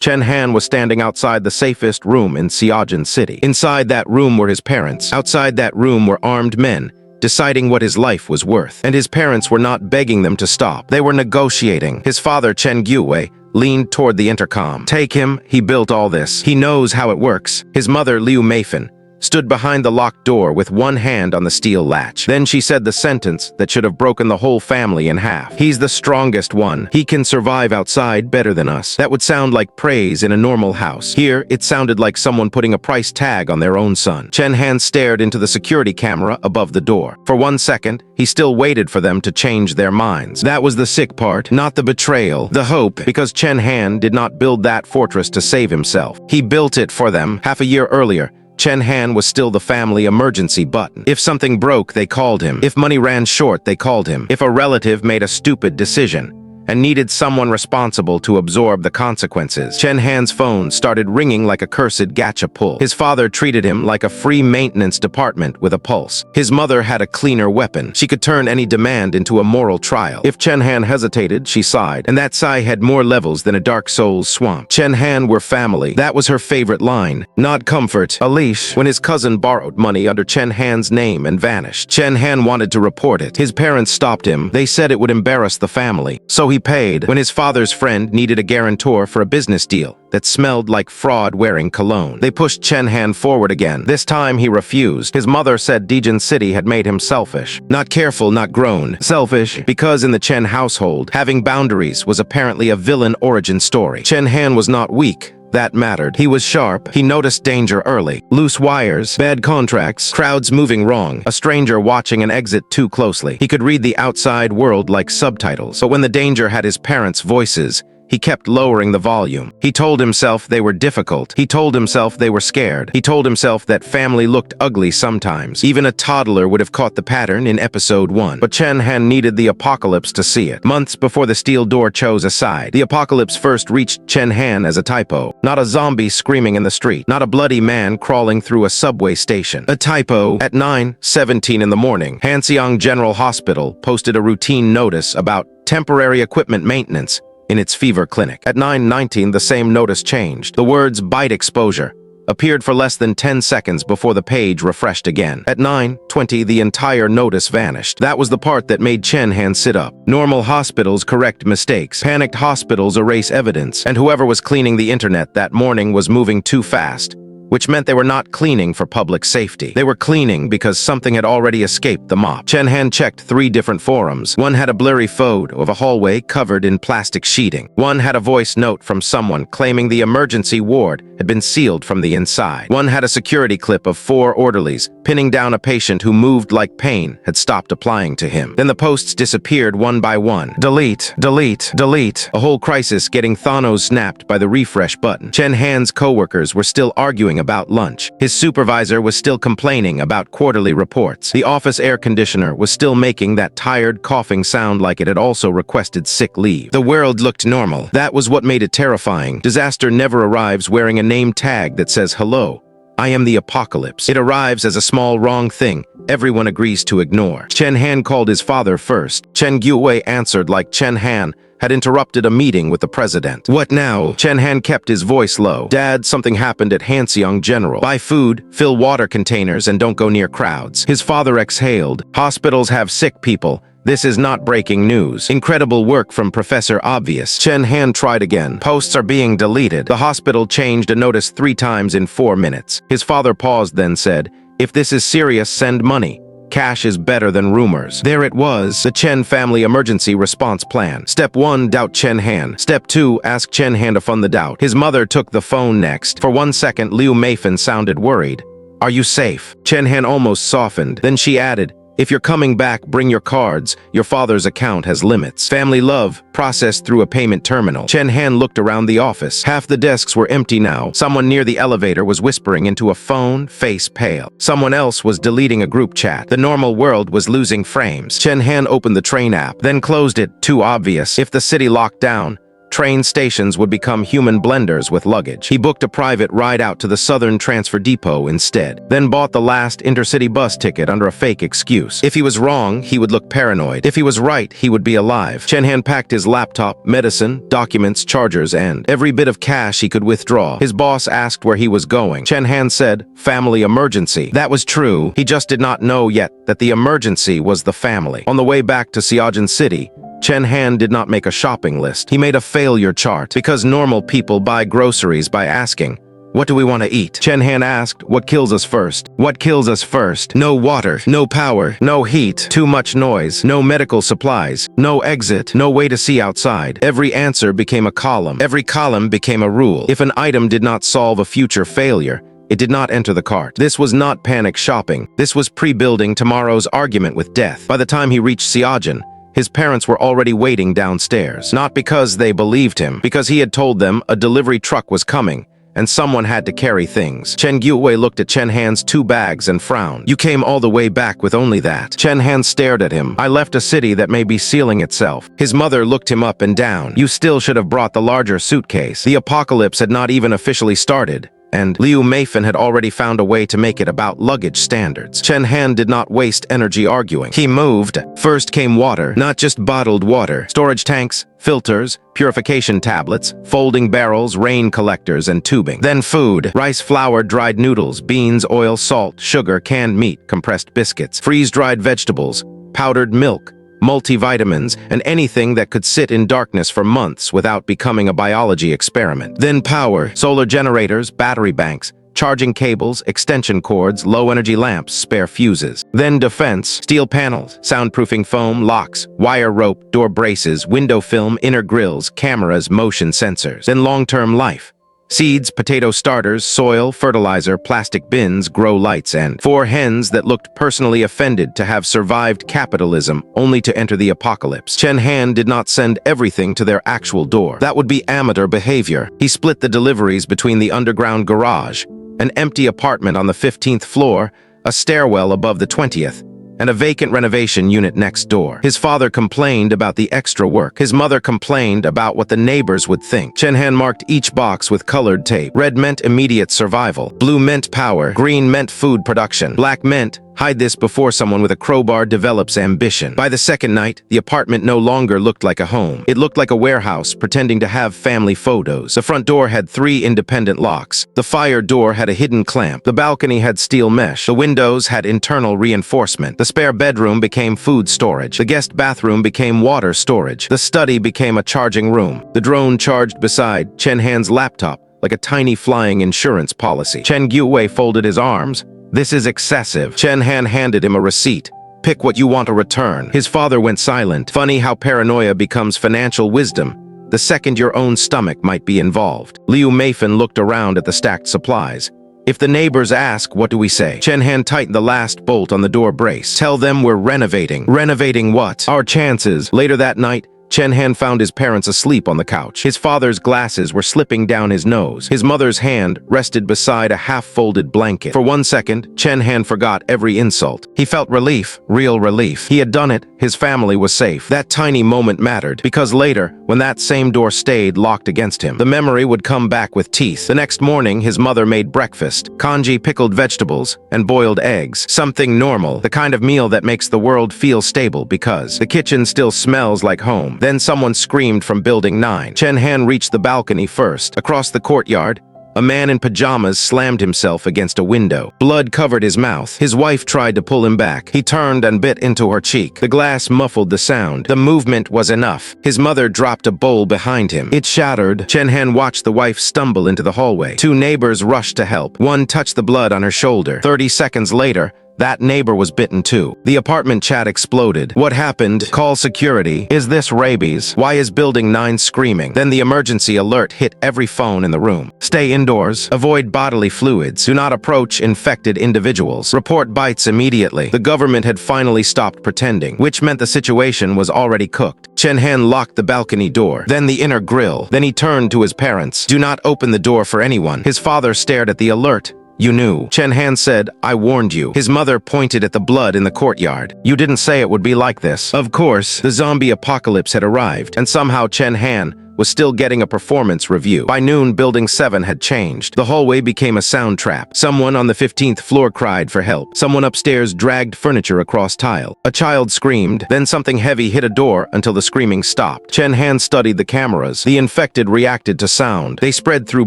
Chen Han was standing outside the safest room in Xiaojin City. Inside that room were his parents. Outside that room were armed men, deciding what his life was worth. And his parents were not begging them to stop. They were negotiating. His father, Chen Yu, leaned toward the intercom. Take him, he built all this. He knows how it works. His mother, Liu Meifan, stood behind the locked door with one hand on the steel latch. Then she said the sentence that should have broken the whole family in half. He's the strongest one. He can survive outside better than us. That would sound like praise in a normal house. Here, it sounded like someone putting a price tag on their own son. Chen Han stared into the security camera above the door. For 1 second, he still waited for them to change their minds. That was the sick part, not the betrayal, the hope, because Chen Han did not build that fortress to save himself. He built it for them half a year earlier. Chen Han was still the family emergency button. If something broke, they called him. If money ran short, they called him. If a relative made a stupid decision and needed someone responsible to absorb the consequences, Chen Han's phone started ringing like a cursed gacha pull. His father treated him like a free maintenance department with a pulse. His mother had a cleaner weapon. She could turn any demand into a moral trial. If Chen Han hesitated, she sighed, and that sigh had more levels than a Dark Souls swamp. Chen Han were family. That was her favorite line. Not comfort, a leash. When his cousin borrowed money under Chen Han's name and vanished, Chen Han wanted to report it. His parents stopped him. They said it would embarrass the family. So he paid. When his father's friend needed a guarantor for a business deal that smelled like fraud wearing cologne, they pushed Chen Han forward again. This time he refused. His mother said Dijin City had made him selfish. Not careful, not grown. Selfish because in the Chen household, having boundaries was apparently a villain origin story. Chen Han was not weak. That mattered. He was sharp. He noticed danger early. Loose wires, bad contracts, crowds moving wrong, a stranger watching an exit too closely. He could read the outside world like subtitles. But when the danger had his parents' voices, he kept lowering the volume. He told himself they were difficult. He told himself they were scared. He told himself that family looked ugly sometimes. Even a toddler would have caught the pattern in episode 1. But Chen Han needed the apocalypse to see it. Months before the steel door chose a side, the apocalypse first reached Chen Han as a typo. Not a zombie screaming in the street. Not a bloody man crawling through a subway station. A typo. At 9:17 in the morning, Hanxiang General Hospital posted a routine notice about temporary equipment maintenance in its fever clinic. At 9:19, the same notice changed. The words "bite exposure" appeared for less than 10 seconds before the page refreshed again. At 9:20, the entire notice vanished. That was the part that made Chen Han sit up. Normal hospitals correct mistakes. Panicked hospitals erase evidence. And whoever was cleaning the internet that morning was moving too fast, which meant they were not cleaning for public safety. They were cleaning because something had already escaped the mop. Chen Han checked 3 different forums. One had a blurry photo of a hallway covered in plastic sheeting. One had a voice note from someone claiming the emergency ward had been sealed from the inside. One had a security clip of 4 orderlies pinning down a patient who moved like pain had stopped applying to him. Then the posts disappeared one by one. Delete, delete, delete. A whole crisis getting Thanos snapped by the refresh button. Chen Han's co-workers were still arguing about lunch. His supervisor was still complaining about quarterly reports. The office air conditioner was still making that tired coughing sound like it had also requested sick leave. The world looked normal. That was what made it terrifying. Disaster never arrives wearing a name tag that says, "Hello, I am the apocalypse." It arrives as a small wrong thing everyone agrees to ignore. Chen Han called his father first. Chen Yu answered like Chen Han had interrupted a meeting with the president. "What now?" Chen Han kept his voice low. "Dad, something happened at Hanxiang General. Buy food, fill water containers, and don't go near crowds." His father exhaled. "Hospitals have sick people. This is not breaking news." Incredible work from Professor Obvious. Chen Han tried again. "Posts are being deleted." The hospital changed a notice 3 times in 4 minutes. His father paused, then said, "If this is serious, send money. Cash is better than rumors." There it was, the Chen family emergency response plan. Step 1, doubt Chen Han. Step 2, ask Chen Han to fund the doubt. His mother took the phone next. For 1 second, Liu Meifan sounded worried. "Are you safe?" Chen Han almost softened. Then she added, "If you're coming back, bring your cards. Your father's account has limits." Family love, processed through a payment terminal. Chen Han looked around the office. Half the desks were empty now. Someone near the elevator was whispering into a phone, face pale. Someone else was deleting a group chat. The normal world was losing frames. Chen Han opened the train app, then closed it. Too obvious. If the city locked down, train stations would become human blenders with luggage. He booked a private ride out to the Southern Transfer Depot instead, then bought the last intercity bus ticket under a fake excuse. If he was wrong, he would look paranoid. If he was right, he would be alive. Chen Han packed his laptop, medicine, documents, chargers, and every bit of cash he could withdraw. His boss asked where he was going. Chen Han said, "Family emergency." That was true. He just did not know yet that the emergency was the family. On the way back to Xiaojin City, Chen Han did not make a shopping list. He made a failure chart, because normal people buy groceries by asking, "What do we want to eat?" Chen Han asked, "What kills us first? What kills us first?" No water, no power, no heat, too much noise, no medical supplies, no exit, no way to see outside. Every answer became a column. Every column became a rule. If an item did not solve a future failure, it did not enter the cart. This was not panic shopping. This was pre-building tomorrow's argument with death. By the time he reached Xiaojin, his parents were already waiting downstairs. Not because they believed him, because he had told them a delivery truck was coming, and someone had to carry things. Chen Yu looked at Chen Han's 2 bags and frowned. "You came all the way back with only that." Chen Han stared at him. "I left a city that may be sealing itself." His mother looked him up and down. "You still should have brought the larger suitcase." The apocalypse had not even officially started, and Liu Meifan had already found a way to make it about luggage standards. Chen Han did not waste energy arguing. He moved. First came water, not just bottled water. Storage tanks, filters, purification tablets, folding barrels, rain collectors, and tubing. Then food: rice flour, dried noodles, beans, oil, salt, sugar, canned meat, compressed biscuits, freeze-dried vegetables, powdered milk, multivitamins, and anything that could sit in darkness for months without becoming a biology experiment. Then power: solar generators, battery banks, charging cables, extension cords, low-energy lamps, spare fuses. Then defense: steel panels, soundproofing foam, locks, wire rope, door braces, window film, inner grills, cameras, motion sensors. Then long-term life: seeds, potato starters, soil, fertilizer, plastic bins, grow lights, and 4 hens that looked personally offended to have survived capitalism only to enter the apocalypse. Chen Han did not send everything to their actual door. That would be amateur behavior. He split the deliveries between the underground garage, an empty apartment on the 15th floor, a stairwell above the 20th, and a vacant renovation unit next door. His father complained about the extra work. His mother complained about what the neighbors would think. Chen Han marked each box with colored tape. Red meant immediate survival. Blue meant power. Green meant food production. Black meant hide this before someone with a crowbar develops ambition. By the second night, the apartment no longer looked like a home. It looked like a warehouse pretending to have family photos. The front door had 3 independent locks. The fire door had a hidden clamp. The balcony had steel mesh. The windows had internal reinforcement. The spare bedroom became food storage. The guest bathroom became water storage. The study became a charging room. The drone charged beside Chen Han's laptop like a tiny flying insurance policy. Chen Yu folded his arms. "This is excessive." Chen Han handed him a receipt. "Pick what you want to return." His father went silent. Funny how paranoia becomes financial wisdom the second your own stomach might be involved. Liu Meifan looked around at the stacked supplies. "If the neighbors ask, what do we say?" Chen Han tightened the last bolt on the door brace. "Tell them we're renovating." "Renovating what?" "Our chances." Later that night, Chen Han found his parents asleep on the couch. His father's glasses were slipping down his nose. His mother's hand rested beside a half-folded blanket. For 1 second, Chen Han forgot every insult. He felt relief, real relief. He had done it. His family was safe. That tiny moment mattered, because later, when that same door stayed locked against him, the memory would come back with teeth. The next morning, his mother made breakfast: congee, pickled vegetables, and boiled eggs. Something normal, the kind of meal that makes the world feel stable because the kitchen still smells like home. Then someone screamed from Building 9. Chen Han reached the balcony first. Across the courtyard, a man in pajamas slammed himself against a window. Blood covered his mouth. His wife tried to pull him back. He turned and bit into her cheek. The glass muffled the sound. The movement was enough. His mother dropped a bowl behind him. It shattered. Chen Han watched the wife stumble into the hallway. 2 neighbors rushed to help. One touched the blood on her shoulder. 30 seconds later, that neighbor was bitten too. The apartment chat exploded. "What happened? Call security. Is this rabies? Why is Building 9 screaming?" Then the emergency alert hit every phone in the room. "Stay indoors. Avoid bodily fluids. Do not approach infected individuals. Report bites immediately." The government had finally stopped pretending, which meant the situation was already cooked. Chen Han locked the balcony door, then the inner grill. Then he turned to his parents. "Do not open the door for anyone." His father stared at the alert. "You knew." Chen Han said, "I warned you." His mother pointed at the blood in the courtyard. "You didn't say it would be like this." Of course, the zombie apocalypse had arrived, and somehow Chen Han, was still getting a performance review. By noon, Building 7 had changed. The hallway became a sound trap. Someone on the 15th floor cried for help. Someone upstairs dragged furniture across tile. A child screamed, then something heavy hit a door until the screaming stopped. Chen Han studied the cameras. The infected reacted to sound. They spread through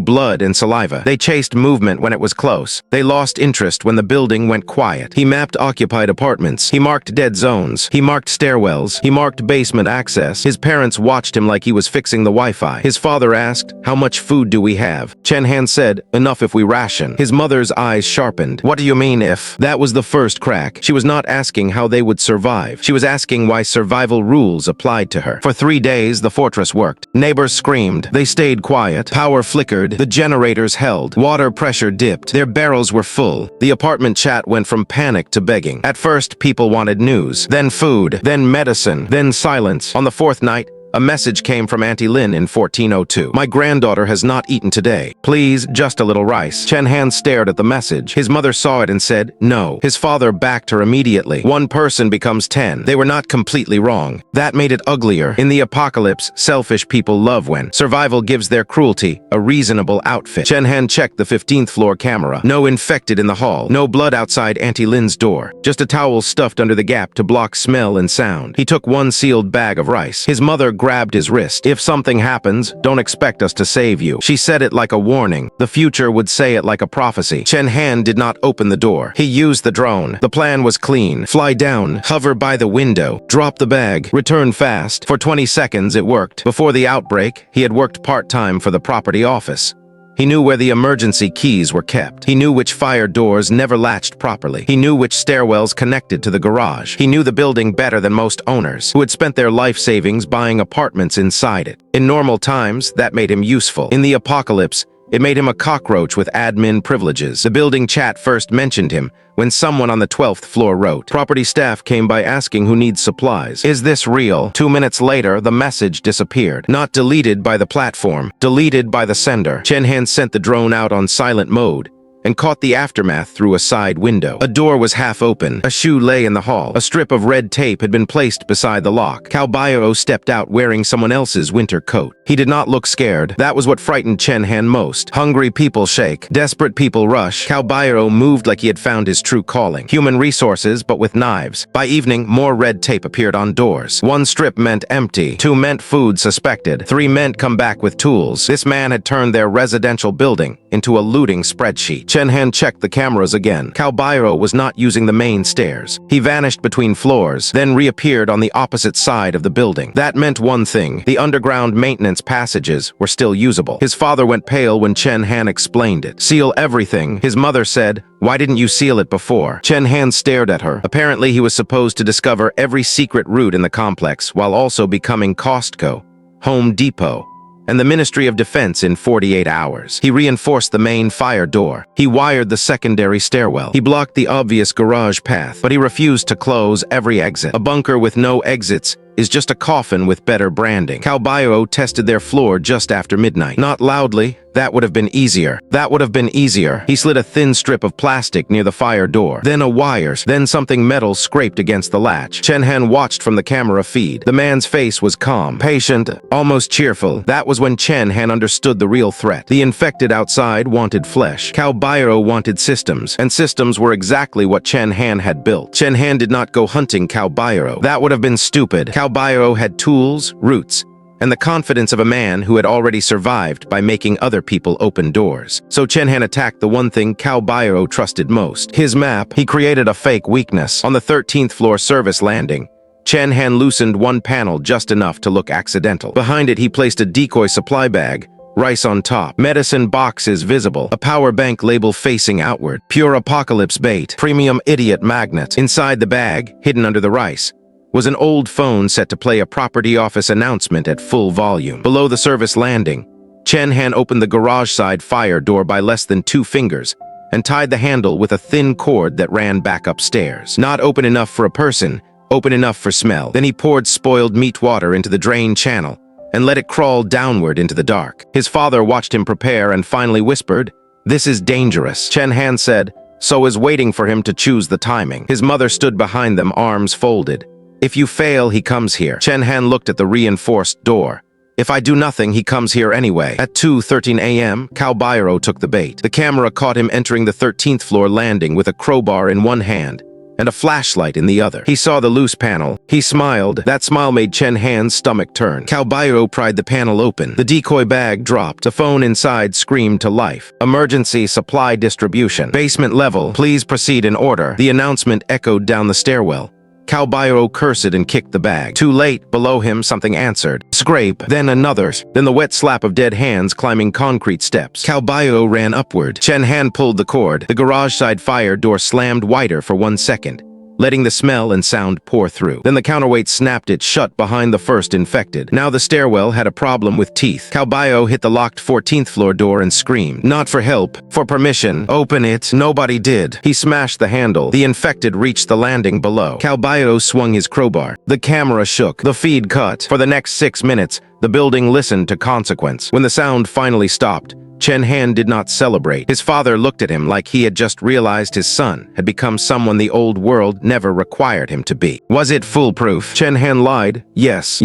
blood and saliva. They chased movement when it was close. They lost interest when the building went quiet. He mapped occupied apartments. He marked dead zones. He marked stairwells. He marked basement access. His parents watched him like he was fixing the Wi-Fi. His father asked, "How much food do we have?" Chen Han said, "Enough if we ration." His mother's eyes sharpened. "What do you mean if?" That was the first crack. She was not asking how they would survive. She was asking why survival rules applied to her. For 3 days, the fortress worked. Neighbors screamed. They stayed quiet. Power flickered. The generators held. Water pressure dipped. Their barrels were full. The apartment chat went from panic to begging. At first, people wanted news, then food, then medicine, then silence. On the fourth night, a message came from Auntie Lin in 1402. "My granddaughter has not eaten today. Please, just a little rice." Chen Han stared at the message. His mother saw it and said, "No." His father backed her immediately. One person becomes 10. They were not completely wrong. That made it uglier. In the apocalypse, selfish people love when survival gives their cruelty a reasonable outfit. Chen Han checked the 15th floor camera. No infected in the hall. No blood outside Auntie Lin's door. Just a towel stuffed under the gap to block smell and sound. He took one sealed bag of rice. His mother grabbed his wrist. "If something happens, don't expect us to save you." She said it like a warning. The future would say it like a prophecy. Chen Han did not open the door. He used the drone. The plan was clean. Fly down, hover by the window, drop the bag, return fast. For 20 seconds, it worked. Before the outbreak, he had worked part-time for the property office. He knew where the emergency keys were kept. He knew which fire doors never latched properly. He knew which stairwells connected to the garage. He knew the building better than most owners, who had spent their life savings buying apartments inside it. In normal times, that made him useful. In the apocalypse, it made him a cockroach with admin privileges. The building chat first mentioned him when someone on the 12th floor wrote. Property staff came by asking who needs supplies. Is this real? 2 minutes later, the message disappeared. Not deleted by the platform, deleted by the sender. Chen Han sent the drone out on silent mode and caught the aftermath through a side window. A door was half open. A shoe lay in the hall. A strip of red tape had been placed beside the lock. Cao Bio stepped out wearing someone else's winter coat. He did not look scared. That was what frightened Chen Han most. Hungry people shake. Desperate people rush. Cao Bio moved like he had found his true calling. Human resources, but with knives. By evening, more red tape appeared on doors. 1 strip meant empty. 2 meant food suspected. 3 meant come back with tools. This man had turned their residential building into a looting spreadsheet. Chen Han checked the cameras again. Cao Bio was not using the main stairs. He vanished between floors, then reappeared on the opposite side of the building. That meant one thing. The underground maintenance passages were still usable. His father went pale when Chen Han explained it. "Seal everything," his mother said. "Why didn't you seal it before?" Chen Han stared at her. Apparently, he was supposed to discover every secret route in the complex while also becoming Costco, Home Depot, and the Ministry of Defense in 48 hours. He reinforced the main fire door. He wired the secondary stairwell. He blocked the obvious garage path, but he refused to close every exit. A bunker with no exits is just a coffin with better branding. Cao Bio tested their floor just after midnight. Not loudly. That would have been easier. That would have been easier. He slid a thin strip of plastic near the fire door. Then a wire. Then something metal scraped against the latch. Chen Han watched from the camera feed. The man's face was calm, patient, almost cheerful. That was when Chen Han understood the real threat. The infected outside wanted flesh. Cao Bio wanted systems, and systems were exactly what Chen Han had built. Chen Han did not go hunting Cao Bio. That would have been stupid. Cao Bio had tools, roots, and the confidence of a man who had already survived by making other people open doors. So Chen Han attacked the one thing Cao Bio trusted most. His map. He created a fake weakness. On the 13th floor service landing, Chen Han loosened one panel just enough to look accidental. Behind it, he placed a decoy supply bag, rice on top, medicine boxes visible, a power bank label facing outward, pure apocalypse bait, premium idiot magnet. Inside the bag, hidden under the rice, was an old phone set to play a property office announcement at full volume. Below the service landing, Chen Han opened the garage side fire door by less than 2 fingers and tied the handle with a thin cord that ran back upstairs. Not open enough for a person, open enough for smell. Then he poured spoiled meat water into the drain channel and let it crawl downward into the dark. His father watched him prepare and finally whispered, "This is dangerous." Chen Han said, so was waiting for him to choose the timing. His mother stood behind them, arms folded. "If you fail, he comes here." Chen Han looked at the reinforced door. If I do nothing, he comes here anyway. At 2:13 a.m., Cao Bio took the bait. The camera caught him entering the 13th floor landing with a crowbar in one hand and a flashlight in the other. He saw the loose panel. He smiled. That smile made Chen Han's stomach turn. Cao Bio pried the panel open. The decoy bag dropped. The phone inside screamed to life. Emergency supply distribution. Basement level. Please proceed in order. The announcement echoed down the stairwell. Cao Bio cursed and kicked the bag. Too late. Below him, something answered. Scrape, then another, then the wet slap of dead hands climbing concrete steps. Cao Bio ran upward. Chen Han pulled the cord. The garage side fire door slammed wider for 1 second, letting the smell and sound pour through. Then the counterweight snapped it shut behind the first infected. Now the stairwell had a problem with teeth. Cao Bio hit the locked 14th floor door and screamed. Not for help, for permission. Open it. Nobody did. He smashed the handle. The infected reached the landing below. Cao Bio swung his crowbar. The camera shook. The feed cut. For the next 6 minutes, the building listened to consequence. When the sound finally stopped, Chen Han did not celebrate. His father looked at him like he had just realized his son had become someone the old world never required him to be. Was it foolproof? Chen Han lied. Yes.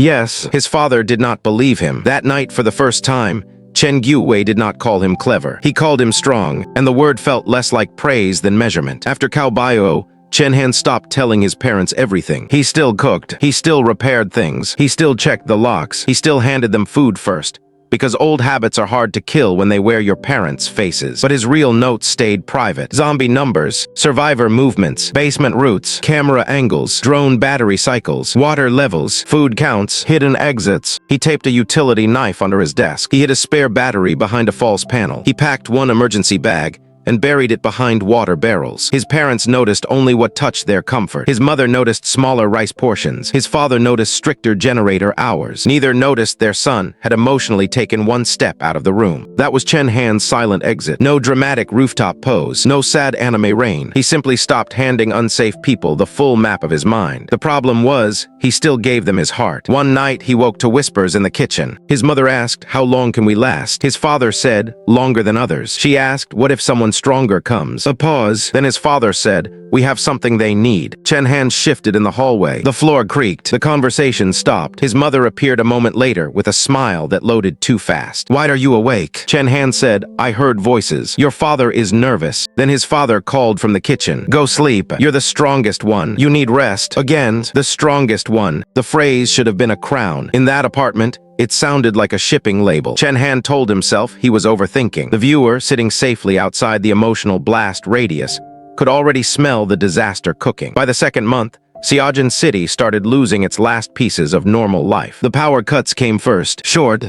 His father did not believe him. That night, for the first time, Chen Yu did not call him clever. He called him strong, and the word felt less like praise than measurement. After Cao Bio, Chen Han stopped telling his parents everything. He still cooked. He still repaired things. He still checked the locks. He still handed them food first, because old habits are hard to kill when they wear your parents' faces. But his real notes stayed private. Zombie numbers, survivor movements, basement routes, camera angles, drone battery cycles, water levels, food counts, hidden exits. He taped a utility knife under his desk. He hid a spare battery behind a false panel. He packed one emergency bag and buried it behind water barrels. His parents noticed only what touched their comfort. His mother noticed smaller rice portions. His father noticed stricter generator hours. Neither noticed their son had emotionally taken one step out of the room. That was Chen Han's silent exit. No dramatic rooftop pose. No sad anime rain. He simply stopped handing unsafe people the full map of his mind. The problem was, he still gave them his heart. One night, he woke to whispers in the kitchen. His mother asked, "How long can we last?" His father said, "Longer than others." She asked, "What if someone stronger comes?" A pause. Then his father said, "We have something they need." Chen Han shifted in the hallway. The floor creaked. The conversation stopped. His mother appeared a moment later with a smile that loaded too fast. "Why are you awake?" Chen Han said, "I heard voices. Your father is nervous." Then his father called from the kitchen. "Go sleep. You're the strongest one. You need rest." Again, the strongest one. The phrase should have been a crown. In that apartment, it sounded like a shipping label. Chen Han told himself he was overthinking. The viewer, sitting safely outside the emotional blast radius, could already smell the disaster cooking. By the second month, Xiaojin City started losing its last pieces of normal life. The power cuts came first. Short,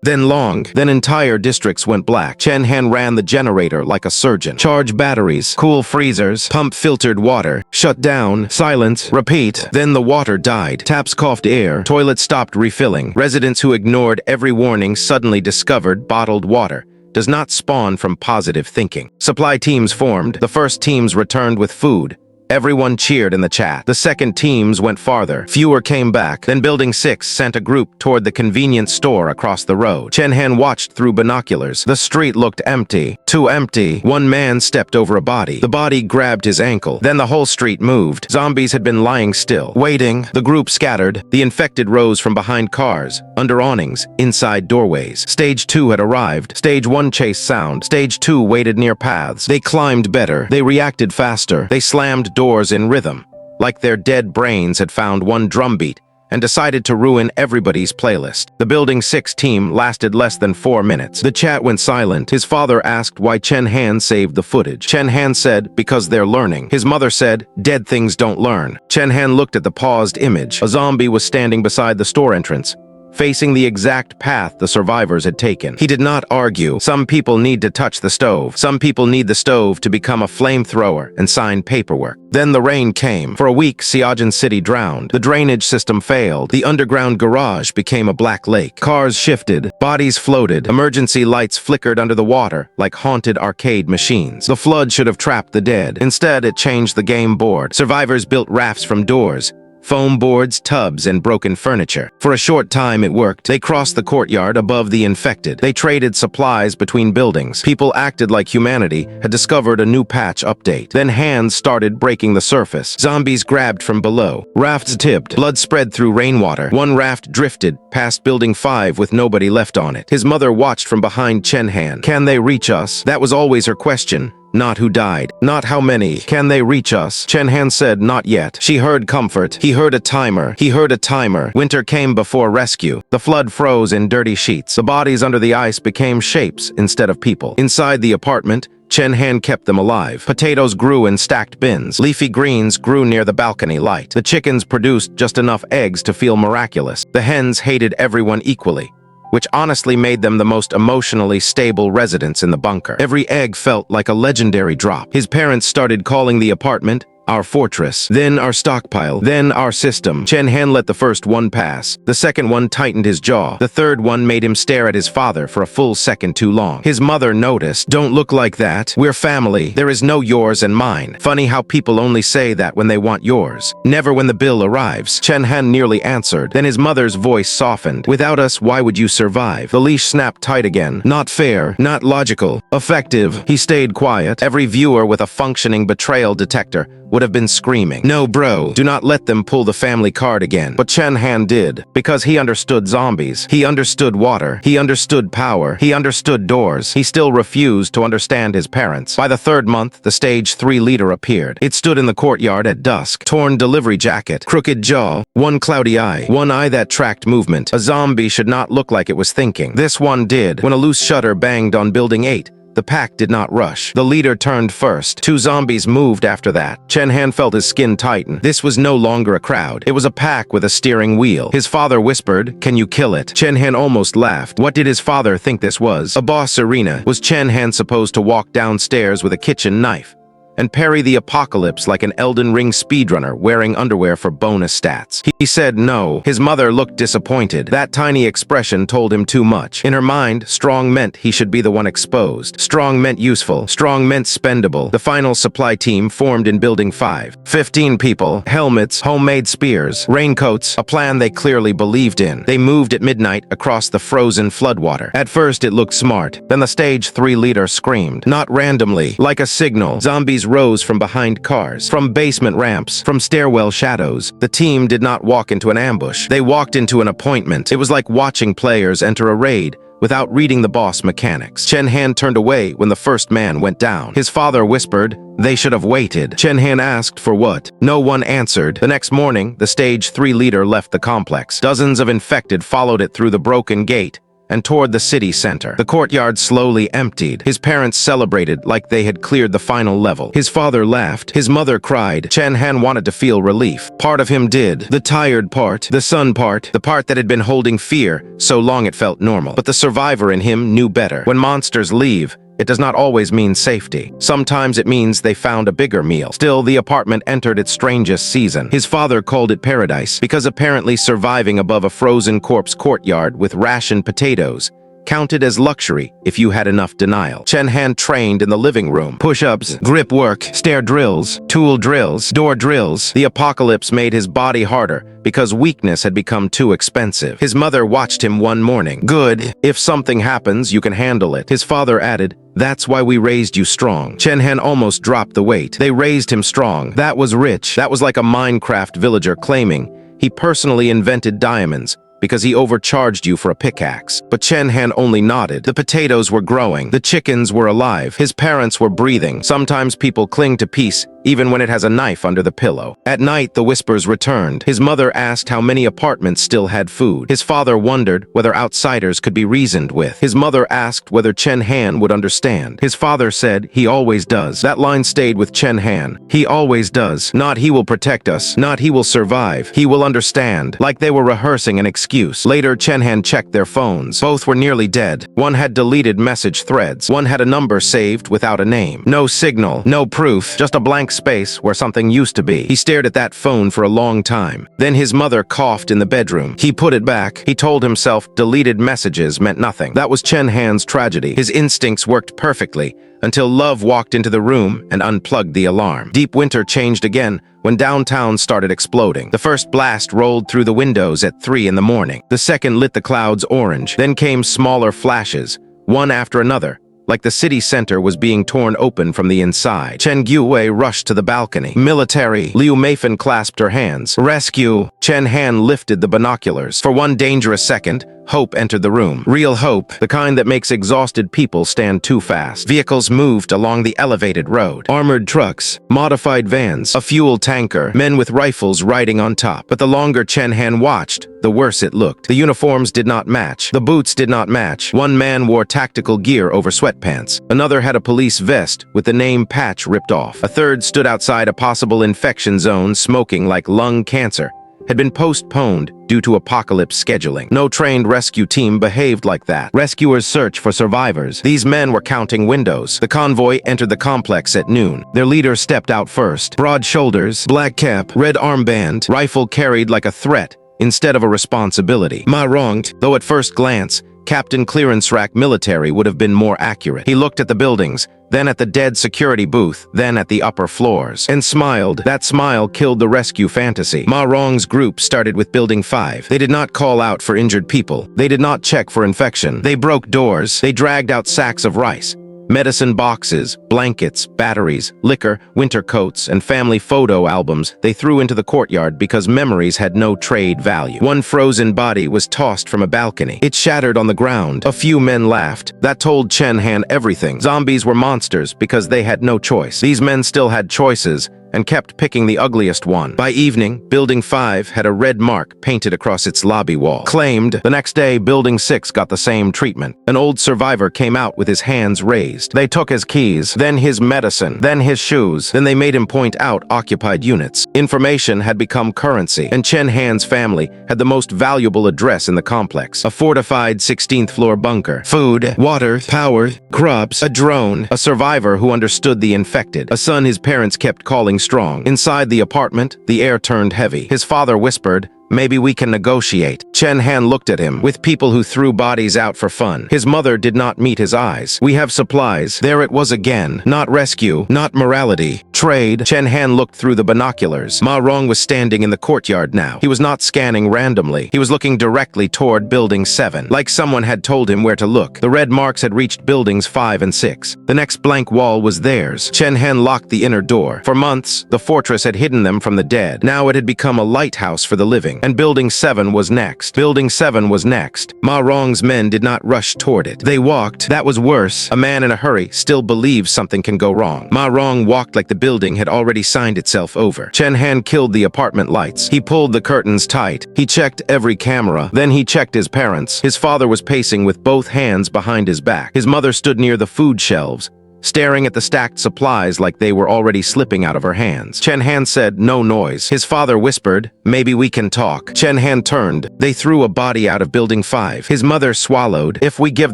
then long, then entire districts went black. Chen Han ran the generator like a surgeon. Charge batteries, cool freezers, pump filtered water, shut down, silence, repeat. Then the water died. Taps coughed air, toilets stopped refilling. Residents who ignored every warning suddenly discovered bottled water does not spawn from positive thinking. Supply teams formed. The first teams returned with food. Everyone cheered in the chat. The second teams went farther. Fewer came back. Then Building 6 sent a group toward the convenience store across the road. Chen Han watched through binoculars. The street looked empty. Too empty. One man stepped over a body. The body grabbed his ankle. Then the whole street moved. Zombies had been lying still, waiting. The group scattered. The infected rose from behind cars, under awnings, inside doorways. Stage 2 had arrived. Stage 1 chased sound. Stage 2 waited near paths. They climbed better. They reacted faster. They slammed doors in rhythm, like their dead brains had found one drumbeat and decided to ruin everybody's playlist. The Building 6 team lasted less than 4 minutes. The chat went silent. His father asked why Chen Han saved the footage. Chen Han said, "Because they're learning." His mother said, "Dead things don't learn." Chen Han looked at the paused image. A zombie was standing beside the store entrance, facing the exact path the survivors had taken. He did not argue. Some people need to touch the stove. Some people need the stove to become a flamethrower and sign paperwork. Then the rain came. For a week, Xiaojin City drowned. The drainage system failed. The underground garage became a black lake. Cars shifted. Bodies floated. Emergency lights flickered under the water like haunted arcade machines. The flood should have trapped the dead. Instead, it changed the game board. Survivors built rafts from doors, foam boards, tubs, and broken furniture. For a short time it worked. They crossed the courtyard above the infected. They traded supplies between buildings. People acted like humanity had discovered a new patch update. Then hands started breaking the surface. Zombies grabbed from below. Rafts tipped. Blood spread through rainwater. One raft drifted past Building 5 with nobody left on it. His mother watched from behind Chen Han. Can they reach us? That was always her question. Not who died. Not how many. Can they reach us? Chen Han said not yet. She heard comfort. He heard a timer. He heard a timer. Winter came before rescue. The flood froze in dirty sheets. The bodies under the ice became shapes instead of people. Inside the apartment, Chen Han kept them alive. Potatoes grew in stacked bins. Leafy greens grew near the balcony light. The chickens produced just enough eggs to feel miraculous. The hens hated everyone equally, which honestly made them the most emotionally stable residents in the bunker. Every egg felt like a legendary drop. His parents started calling the apartment our fortress, then our stockpile, then our system. Chen Han let the first one pass. The second one tightened his jaw. The third one made him stare at his father for a full second too long. His mother noticed. Don't look like that. We're family. There is no yours and mine. Funny how people only say that when they want yours, never when the bill arrives. Chen Han nearly answered. Then his mother's voice softened. Without us, why would you survive? The leash snapped tight again. Not fair, not logical, effective. He stayed quiet. Every viewer with a functioning betrayal detector would have been screaming, "No, bro, do not let them pull the family card again." But Chen Han did, because he understood zombies. He understood water. He understood power. He understood doors. He still refused to understand his parents. By the third month, the Stage 3 leader appeared. It stood in the courtyard at dusk. Torn delivery jacket, crooked jaw, one cloudy eye, one eye that tracked movement. A zombie should not look like it was thinking. This one did. When a loose shutter banged on Building 8, the pack did not rush. The leader turned first. Two zombies moved after that. Chen Han felt his skin tighten. This was no longer a crowd. It was a pack with a steering wheel. His father whispered, "Can you kill it?" Chen Han almost laughed. What did his father think this was? A boss arena. Was Chen Han supposed to walk downstairs with a kitchen knife and parry the apocalypse like an Elden Ring speedrunner wearing underwear for bonus stats? He said no. His mother looked disappointed. That tiny expression told him too much. In her mind, strong meant he should be the one exposed. Strong meant useful. Strong meant spendable. The final supply team formed in Building 5. 15 people, helmets, homemade spears, raincoats, a plan they clearly believed in. They moved at midnight across the frozen floodwater. At first it looked smart. Then the Stage 3 leader screamed. Not randomly, like a signal. Zombies rose from behind cars, from basement ramps, from stairwell shadows. The team did not walk into an ambush. They walked into an appointment. It was like watching players enter a raid without reading the boss mechanics. Chen Han turned away when the first man went down. His father whispered, "They should have waited." Chen Han asked for what? No one answered. The next morning, the Stage 3 leader left the complex. Dozens of infected followed it through the broken gate and toward the city center. The courtyard slowly emptied. His parents celebrated like they had cleared the final level. His father laughed. His mother cried. Chen Han wanted to feel relief. Part of him did. The tired part, the sun part, the part that had been holding fear so long it felt normal. But the survivor in him knew better. When monsters leave, it does not always mean safety. Sometimes it means they found a bigger meal. Still, the apartment entered its strangest season. His father called it paradise, because apparently surviving above a frozen corpse courtyard with rationed potatoes counted as luxury if you had enough denial. Chen Han trained in the living room. Push-ups, grip work, stair drills, tool drills, door drills. The apocalypse made his body harder because weakness had become too expensive. His mother watched him one morning. Good. If something happens, you can handle it. His father added, "That's why we raised you strong." Chen Han almost dropped the weight. They raised him strong. That was rich. That was like a Minecraft villager claiming he personally invented diamonds because he overcharged you for a pickaxe. But Chen Han only nodded. The potatoes were growing. The chickens were alive. His parents were breathing. Sometimes people cling to peace even when it has a knife under the pillow. At night, the whispers returned. His mother asked how many apartments still had food. His father wondered whether outsiders could be reasoned with. His mother asked whether Chen Han would understand. His father said, "He always does." That line stayed with Chen Han. He always does. Not he will protect us. Not he will survive. He will understand. Like they were rehearsing an excuse. Later, Chen Han checked their phones. Both were nearly dead. One had deleted message threads. One had a number saved without a name. No signal. No proof. Just a blank space where something used to be. He stared at that phone for a long time. Then his mother coughed in the bedroom. He put it back. He told himself deleted messages meant nothing. That was Chen Han's tragedy. His instincts worked perfectly until love walked into the room and unplugged the alarm. Deep winter changed again when downtown started exploding. The first blast rolled through the windows at 3 in the morning. The second lit the clouds orange. Then came smaller flashes, one after another, like the city center was being torn open from the inside. Chen Yu rushed to the balcony. Military. Liu Meifan clasped her hands. Rescue. Chen Han lifted the binoculars. For one dangerous second, hope entered the room. Real hope, the kind that makes exhausted people stand too fast. Vehicles moved along the elevated road. Armored trucks, modified vans, a fuel tanker, men with rifles riding on top. But the longer Chen Han watched, the worse it looked. The uniforms did not match. The boots did not match. One man wore tactical gear over sweatpants. Another had a police vest with the name patch ripped off. A third stood outside a possible infection zone smoking like lung cancer had been postponed due to apocalypse scheduling. No trained rescue team behaved like that. Rescuers search for survivors. These men were counting windows. The convoy entered the complex at noon. Their leader stepped out first. Broad shoulders, black cap, red armband, rifle carried like a threat instead of a responsibility. Maong, though at first glance, Captain Clearance Rack Military would have been more accurate. He looked at the buildings, then at the dead security booth, then at the upper floors, and smiled. That smile killed the rescue fantasy. Maong's group started with Building 5. They did not call out for injured people. They did not check for infection. They broke doors. They dragged out sacks of rice, medicine boxes, blankets, batteries, liquor, winter coats, and family photo albums they threw into the courtyard because memories had no trade value. One frozen body was tossed from a balcony. It shattered on the ground. A few men laughed. That told Chen Han everything. Zombies were monsters because they had no choice. These men still had choices and kept picking the ugliest one. By evening, Building 5 had a red mark painted across its lobby wall. Claimed. The next day, Building 6 got the same treatment. An old survivor came out with his hands raised. They took his keys, then his medicine, then his shoes. Then they made him point out occupied units. Information had become currency, and Chen Han's family had the most valuable address in the complex. A fortified 16th-floor bunker. Food, water, power, crops, a drone, a survivor who understood the infected, a son his parents kept calling strong. Inside the apartment, the air turned heavy. His father whispered, "Maybe we can negotiate." Chen Han looked at him, with people who threw bodies out for fun. His mother did not meet his eyes. "We have supplies." There it was again. Not rescue, not morality. Trade. Chen Han looked through the binoculars. Maong was standing in the courtyard now. He was not scanning randomly. He was looking directly toward Building 7, like someone had told him where to look. The red marks had reached Buildings 5 and 6. The next blank wall was theirs. Chen Han locked the inner door. For months, the fortress had hidden them from the dead. Now it had become a lighthouse for the living. And Building 7 was next. Building 7 was next. Maong's men did not rush toward it. They walked. That was worse. A man in a hurry still believes something can go wrong. Maong walked like the building had already signed itself over. Chen Han killed the apartment lights. He pulled the curtains tight. He checked every camera. Then he checked his parents. His father was pacing with both hands behind his back. His mother stood near the food shelves, staring at the stacked supplies like they were already slipping out of her hands. Chen Han said, "No noise." His father whispered, "Maybe we can talk." Chen Han turned. They threw a body out of Building 5. His mother swallowed. "If we give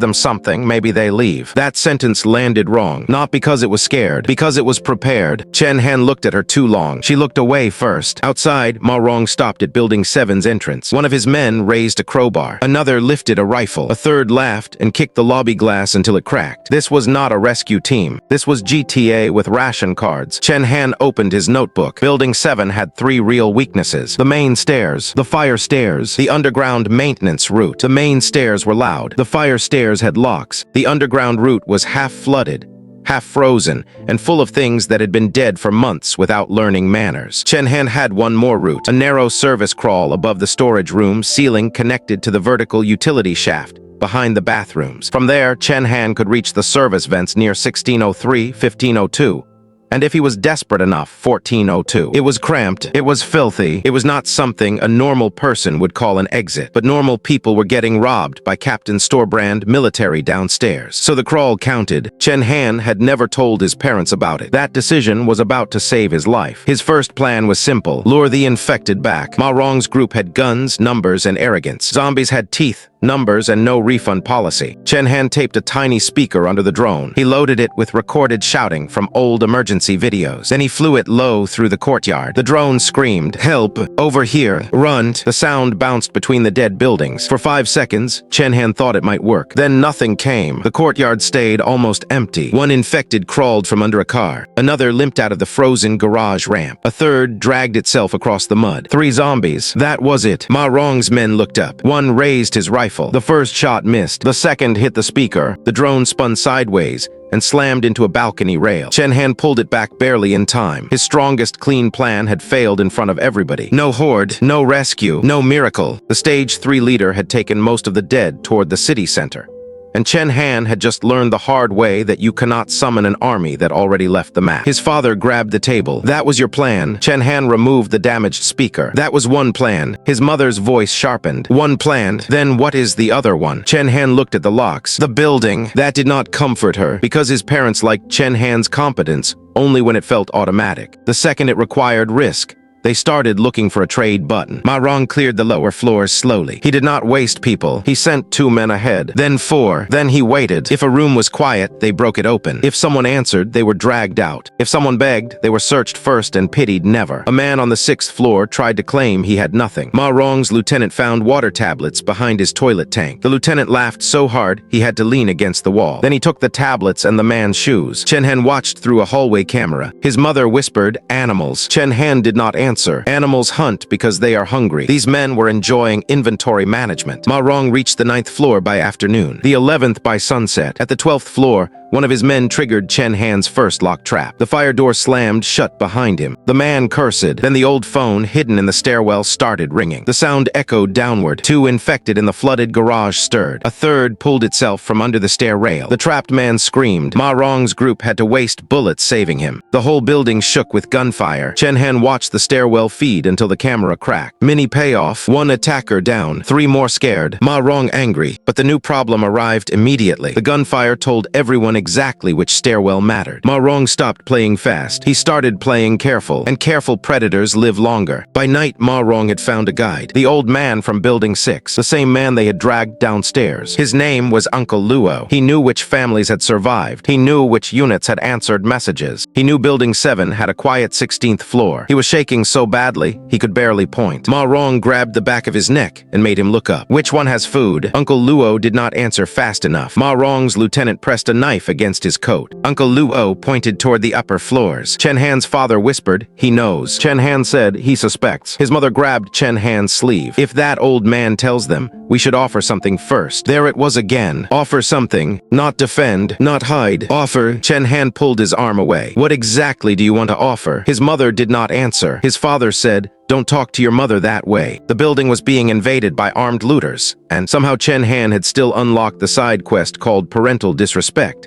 them something, maybe they leave." That sentence landed wrong. Not because it was scared, because it was prepared. Chen Han looked at her too long. She looked away first. Outside, Maong stopped at Building 7's entrance. One of his men raised a crowbar. Another lifted a rifle. A third laughed and kicked the lobby glass until it cracked. This was not a rescue team. This was GTA with ration cards. Chen Han opened his notebook. Building 7 had 3 real weaknesses. The main stairs, the fire stairs, the underground maintenance route. The main stairs were loud. The fire stairs had locks. The underground route was half flooded, half frozen, and full of things that had been dead for months without learning manners. Chen Han had one more route, a narrow service crawl above the storage room ceiling connected to the vertical utility shaft behind the bathrooms. From there, Chen Han could reach the service vents near 1603, 1502, and if he was desperate enough, 1402. It was cramped, it was filthy, it was not something a normal person would call an exit, but normal people were getting robbed by Captain Storebrand military downstairs. So the crawl counted. Chen Han had never told his parents about it. That decision was about to save his life. His first plan was simple: lure the infected back. Maong's group had guns, numbers, and arrogance. Zombies had teeth, numbers, and no refund policy. Chen Han taped a tiny speaker under the drone. He loaded it with recorded shouting from old emergency videos. Then he flew it low through the courtyard. The drone screamed, "Help! Over here! Run!" The sound bounced between the dead buildings. For 5 seconds, Chen Han thought it might work. Then nothing came. The courtyard stayed almost empty. One infected crawled from under a car. Another limped out of the frozen garage ramp. A third dragged itself across the mud. 3 zombies. That was it. Maong's men looked up. One raised his rifle. The first shot missed. The second hit the speaker. The drone spun sideways and slammed into a balcony rail. Chen Han pulled it back barely in time. His strongest clean plan had failed in front of everybody. No horde, no rescue, no miracle. The Stage 3 leader had taken most of the dead toward the city center. And Chen Han had just learned the hard way that you cannot summon an army that already left the map. His father grabbed the table. "That was your plan." Chen Han removed the damaged speaker. "That was one plan." His mother's voice sharpened. "One plan? Then what is the other one?" Chen Han looked at the locks. The building. That did not comfort her, because his parents liked Chen Han's competence only when it felt automatic. The second it required risk, they started looking for a trade button. Maong cleared the lower floors slowly. He did not waste people. He sent 2 men ahead, then 4. Then he waited. If a room was quiet, they broke it open. If someone answered, they were dragged out. If someone begged, they were searched first and pitied never. A man on the 6th floor tried to claim he had nothing. Maong's lieutenant found water tablets behind his toilet tank. The lieutenant laughed so hard, he had to lean against the wall. Then he took the tablets and the man's shoes. Chen Han watched through a hallway camera. His mother whispered, "Animals." Chen Han did not answer. Animals hunt because they are hungry. These men were enjoying inventory management. Maong reached the 9th floor by afternoon, the 11th by sunset. At the 12th floor, one of his men triggered Chen Han's first lock trap. The fire door slammed shut behind him. The man cursed. Then the old phone hidden in the stairwell started ringing. The sound echoed downward. 2 infected in the flooded garage stirred. A third pulled itself from under the stair rail. The trapped man screamed. Maong's group had to waste bullets saving him. The whole building shook with gunfire. Chen Han watched the stairwell feed until the camera cracked. Mini payoff. 1 attacker down. 3 more scared. Maong angry. But the new problem arrived immediately. The gunfire told everyone exactly which stairwell mattered. Maong stopped playing fast. He started playing careful, and careful predators live longer. By night, Maong had found a guide. The old man from Building 6, the same man they had dragged downstairs. His name was Uncle Luo. He knew which families had survived. He knew which units had answered messages. He knew Building 7 had a quiet 16th floor. He was shaking so badly, he could barely point. Maong grabbed the back of his neck and made him look up. "Which one has food?" Uncle Luo did not answer fast enough. Maong's lieutenant pressed a knife against his coat. Uncle Luo pointed toward the upper floors. Chen Han's father whispered, "He knows." Chen Han said, "He suspects." His mother grabbed Chen Han's sleeve. "If that old man tells them, we should offer something first." There it was again. Offer something. Not defend. Not hide. Offer. Chen Han pulled his arm away. "What exactly do you want to offer?" His mother did not answer. His father said, "Don't talk to your mother that way." The building was being invaded by armed looters, and somehow Chen Han had still unlocked the side quest called Parental Disrespect.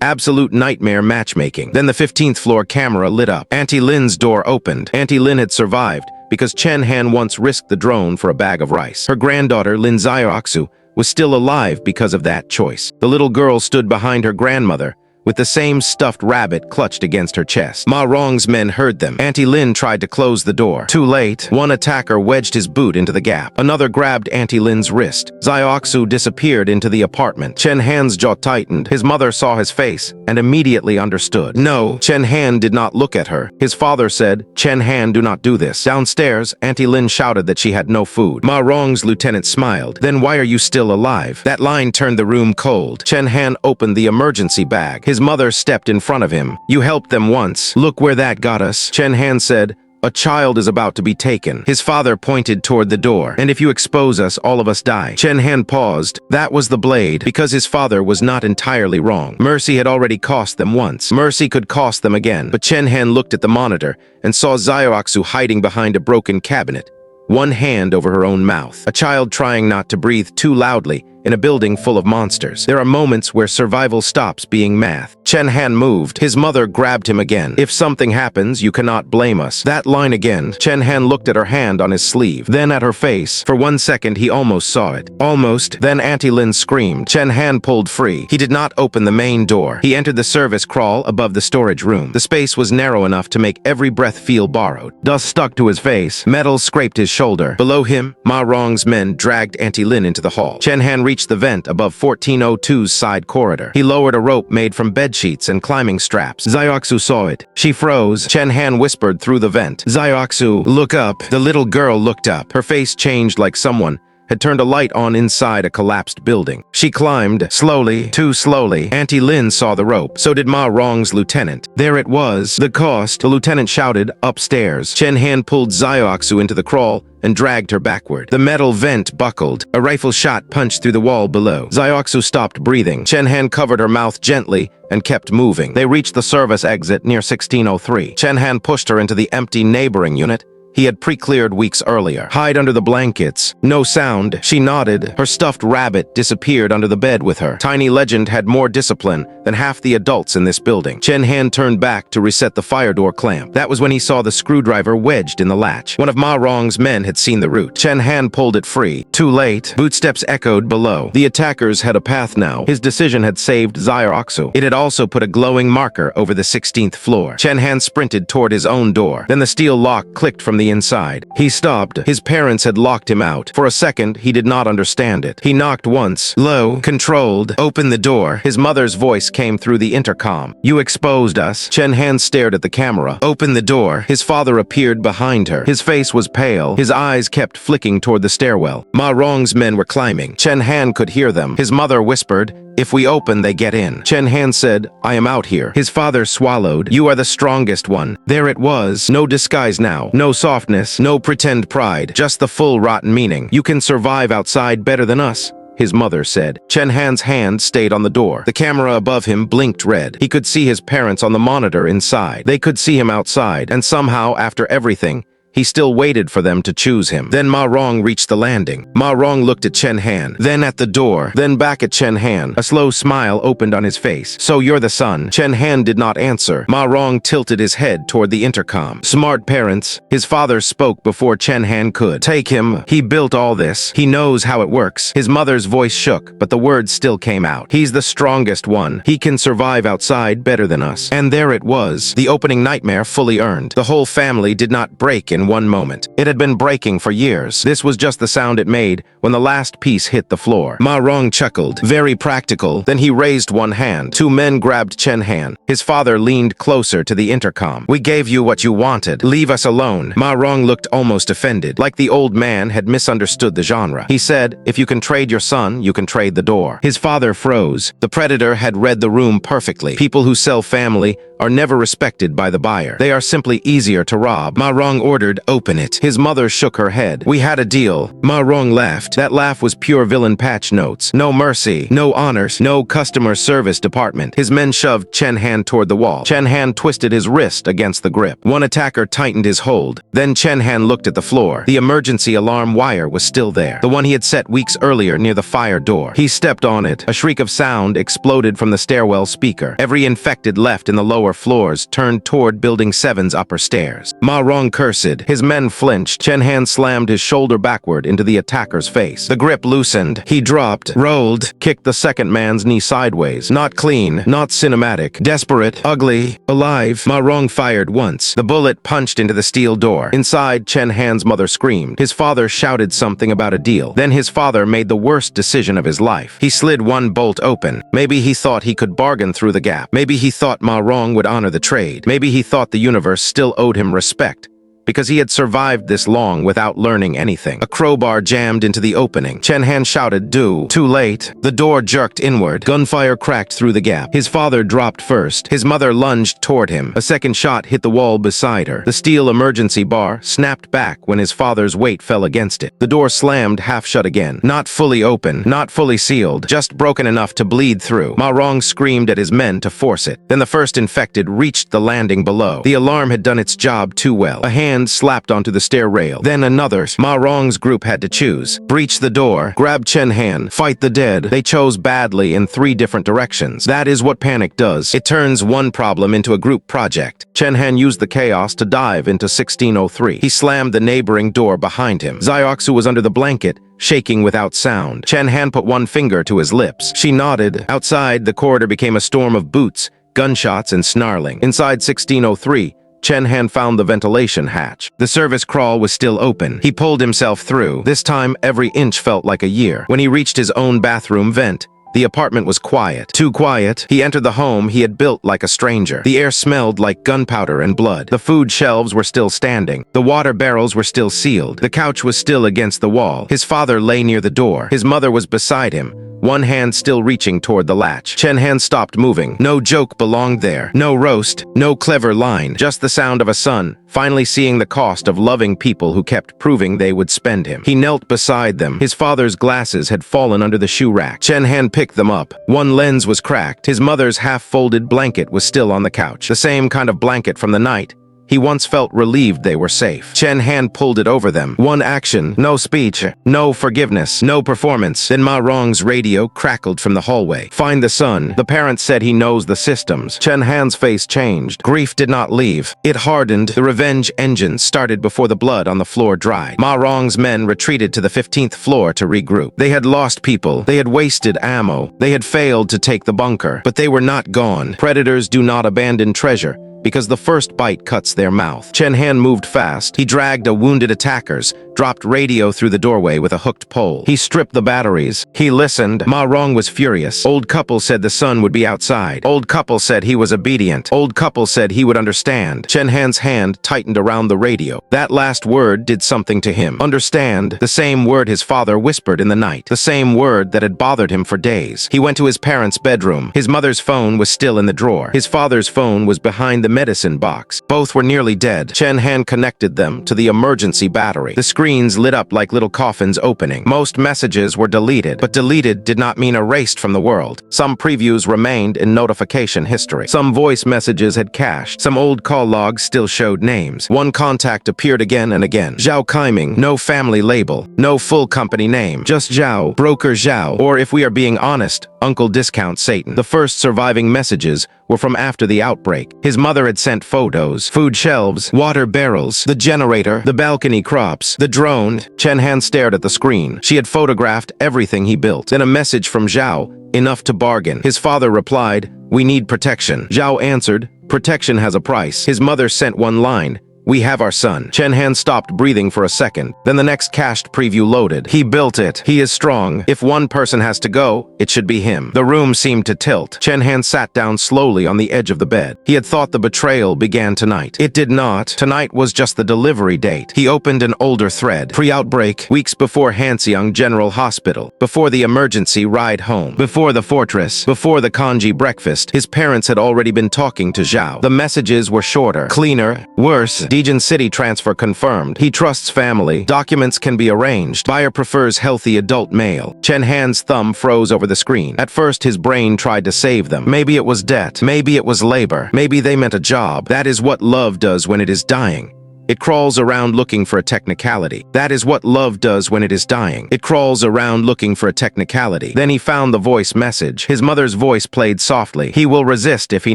Absolute nightmare matchmaking. Then the 15th floor camera lit up. Auntie Lin's door opened. Auntie Lin had survived because Chen Han once risked the drone for a bag of rice. Her granddaughter, Lin Xiaoxu, was still alive because of that choice. The little girl stood behind her grandmother, with the same stuffed rabbit clutched against her chest. Maong's men heard them. Auntie Lin tried to close the door. Too late. One attacker wedged his boot into the gap. Another grabbed Auntie Lin's wrist. Xiaoxu disappeared into the apartment. Chen Han's jaw tightened. His mother saw his face and immediately understood. No, Chen Han did not look at her. His father said, "Chen Han, do not do this." Downstairs, Auntie Lin shouted that she had no food. Maong's lieutenant smiled. "Then why are you still alive?" That line turned the room cold. Chen Han opened the emergency bag. His mother stepped in front of him. "You helped them once. Look where that got us." Chen Han said, "A child is about to be taken." His father pointed toward the door. "And if you expose us, all of us die." Chen Han paused. That was the blade, because his father was not entirely wrong. Mercy had already cost them once. Mercy could cost them again. But Chen Han looked at the monitor and saw Xiaoxu hiding behind a broken cabinet, one hand over her own mouth. A child trying not to breathe too loudly in a building full of monsters. There are moments where survival stops being math. Chen Han moved. His mother grabbed him again. If something happens, you cannot blame us. That line again. Chen Han looked at her hand on his sleeve, then at her face. For 1 second, he almost saw it. Almost. Then Auntie Lin screamed. Chen Han pulled free. He did not open the main door. He entered the service crawl above the storage room. The space was narrow enough to make every breath feel borrowed. Dust stuck to his face. Metal scraped his shoulder. Below him, Ma Rong's men dragged Auntie Lin into the hall. Chen Han reached the vent above 1402's side corridor. He lowered a rope made from bed sheets and climbing straps. Xiaoxu saw it. She froze. Chen Han whispered through the vent. Xiaoxu, look up. The little girl looked up. Her face changed like someone had turned a light on inside a collapsed building. She climbed, slowly, too slowly. Auntie Lin saw the rope. So did Ma Rong's lieutenant. There it was. The cost. The lieutenant shouted, upstairs. Chen Han pulled Xiaoxu into the crawl and dragged her backward. The metal vent buckled. A rifle shot punched through the wall below. Xiaoxu stopped breathing. Chen Han covered her mouth gently and kept moving. They reached the service exit near 1603. Chen Han pushed her into the empty neighboring unit he had pre-cleared weeks earlier. Hide under the blankets. No sound. She nodded. Her stuffed rabbit disappeared under the bed with her. Tiny Legend had more discipline than half the adults in this building. Chen Han turned back to reset the fire door clamp. That was when he saw the screwdriver wedged in the latch. One of Ma Rong's men had seen the route. Chen Han pulled it free. Too late. Bootsteps echoed below. The attackers had a path now. His decision had saved Xiaoxu. It had also put a glowing marker over the 16th floor. Chen Han sprinted toward his own door. Then the steel lock clicked from the inside. He stopped. His parents had locked him out. For a second, he did not understand it. He knocked once. Low, controlled. Open the door. His mother's voice came through the intercom. You exposed us. Chen Han stared at the camera. Open the door. His father appeared behind her. His face was pale. His eyes kept flicking toward the stairwell. Ma Rong's men were climbing. Chen Han could hear them. His mother whispered, if we open, they get in. Chen Han said, I am out here. His father swallowed. You are the strongest one. There it was. No disguise now. No softness. No pretend pride. Just the full rotten meaning. You can survive outside better than us, his mother said. Chen Han's hand stayed on the door. The camera above him blinked red. He could see his parents on the monitor inside. They could see him outside. And somehow, after everything, he still waited for them to choose him. Then Ma Rong reached the landing. Ma Rong looked at Chen Han, then at the door, then back at Chen Han. A slow smile opened on his face. So you're the son. Chen Han did not answer. Ma Rong tilted his head toward the intercom. Smart parents. His father spoke before Chen Han could. Take him. He built all this. He knows how it works. His mother's voice shook, but the words still came out. He's the strongest one. He can survive outside better than us. And there it was. The opening nightmare fully earned. The whole family did not break in one moment. It had been breaking for years. This was just the sound it made when the last piece hit the floor. Ma Rong chuckled. Very practical. Then he raised one hand. Two men grabbed Chen Han. His father leaned closer to the intercom. We gave you what you wanted. Leave us alone. Ma Rong looked almost offended, like the old man had misunderstood the genre. He said, if you can trade your son, you can trade the door. His father froze. The predator had read the room perfectly. People who sell family are never respected by the buyer. They are simply easier to rob. Ma Rong ordered, open it. His mother shook her head. We had a deal. Ma Rong laughed. That laugh was pure villain patch notes. No mercy, no honors, no customer service department. His men shoved Chen Han toward the wall. Chen Han twisted his wrist against the grip. One attacker tightened his hold. Then Chen Han looked at the floor. The emergency alarm wire was still there. The one he had set weeks earlier near the fire door. He stepped on it. A shriek of sound exploded from the stairwell speaker. Every infected left in the lower floors turned toward Building 7's upper stairs. Ma Rong cursed. His men flinched. Chen Han slammed his shoulder backward into the attacker's face. The grip loosened. He dropped, rolled, kicked the second man's knee sideways. Not clean, not cinematic. Desperate, ugly, alive. Ma Rong fired once. The bullet punched into the steel door. Inside, Chen Han's mother screamed. His father shouted something about a deal. Then his father made the worst decision of his life. He slid one bolt open. Maybe he thought he could bargain through the gap. Maybe he thought Ma Rong would honor the trade. Maybe he thought the universe still owed him respect, because he had survived this long without learning anything. A crowbar jammed into the opening. Chen Han shouted, do. Too late. The door jerked inward. Gunfire cracked through the gap. His father dropped first. His mother lunged toward him. A second shot hit the wall beside her. The steel emergency bar snapped back when his father's weight fell against it. The door slammed half shut again. Not fully open, not fully sealed, just broken enough to bleed through. Ma Rong screamed at his men to force it. Then the first infected reached the landing below. The alarm had done its job too well. A hand hand slapped onto the stair rail. Then another. Maong's group had to choose. Breach the door, grab Chen Han, fight the dead. They chose badly in 3 different directions. That is what panic does. It turns one problem into a group project. Chen Han used the chaos to dive into 1603. He slammed the neighboring door behind him. Xiaoxu was under the blanket, shaking without sound. Chen Han put one finger to his lips. She nodded. Outside, the corridor became a storm of boots, gunshots, and snarling. Inside 1603, Chen Han found the ventilation hatch. The service crawl was still open. He pulled himself through. This time, every inch felt like a year. When he reached his own bathroom vent, the apartment was quiet. Too quiet. He entered the home he had built like a stranger. The air smelled like gunpowder and blood. The food shelves were still standing. The water barrels were still sealed. The couch was still against the wall. His father lay near the door. His mother was beside him, one hand still reaching toward the latch. Chen Han stopped moving. No joke belonged there. No roast, no clever line. Just the sound of a son, finally seeing the cost of loving people who kept proving they would spend him. He knelt beside them. His father's glasses had fallen under the shoe rack. Chen Han picked them up. One lens was cracked. His mother's half-folded blanket was still on the couch. The same kind of blanket from the night. He once felt relieved they were safe. Chen Han pulled it over them. One action, no speech, no forgiveness, no performance. Then Maong's radio crackled from the hallway. Find the son. The parent said he knows the systems. Chen Han's face changed. Grief did not leave. It hardened. The revenge engine started before the blood on the floor dried. Maong's men retreated to the 15th floor to regroup. They had lost people. They had wasted ammo. They had failed to take the bunker. But they were not gone. Predators do not abandon treasure, because the first bite cuts their mouth. Chen Han moved fast. He dragged a wounded attackers, dropped radio through the doorway with a hooked pole. He stripped the batteries. He listened. Maong was furious. Old couple said the son would be outside. Old couple said he was obedient. Old couple said he would understand. Chen Han's hand tightened around the radio. That last word did something to him. Understand, the same word his father whispered in the night. The same word that had bothered him for days. He went to his parents' bedroom. His mother's phone was still in the drawer. His father's phone was behind the medicine box. Both were nearly dead. Chen Han connected them to the emergency battery. The screens lit up like little coffins opening. Most messages were deleted, but deleted did not mean erased from the world. Some previews remained in notification history. Some voice messages had cached. Some old call logs still showed names. One contact appeared again and again. Zhao Kaiming, no family label, no full company name, just Zhao, broker Zhao, or if we are being honest, Uncle Discount Satan. The first surviving messages were from after the outbreak. His mother had sent photos, food shelves, water barrels, the generator, the balcony crops, the drone. Chen Han stared at the screen. She had photographed everything he built. Then a message from Zhao, enough to bargain. His father replied, "We need protection." Zhao answered, "Protection has a price." His mother sent one line, "We have our son." Chen Han stopped breathing for a second. Then the next cached preview loaded. He built it. He is strong. If one person has to go, it should be him. The room seemed to tilt. Chen Han sat down slowly on the edge of the bed. He had thought the betrayal began tonight. It did not. Tonight was just the delivery date. He opened an older thread. Pre-outbreak, weeks before Hanseong General Hospital, before the emergency ride home, before the fortress, before the kanji breakfast, his parents had already been talking to Zhao. The messages were shorter, cleaner, worse. Dejin City transfer confirmed. He trusts family. Documents can be arranged. Buyer prefers healthy adult male. Chen Han's thumb froze over the screen. At first, his brain tried to save them. Maybe it was debt. Maybe it was labor. Maybe they meant a job. That is what love does when it is dying. It crawls around looking for a technicality. That is what love does when it is dying. It crawls around looking for a technicality. Then he found the voice message. His mother's voice played softly. "He will resist if he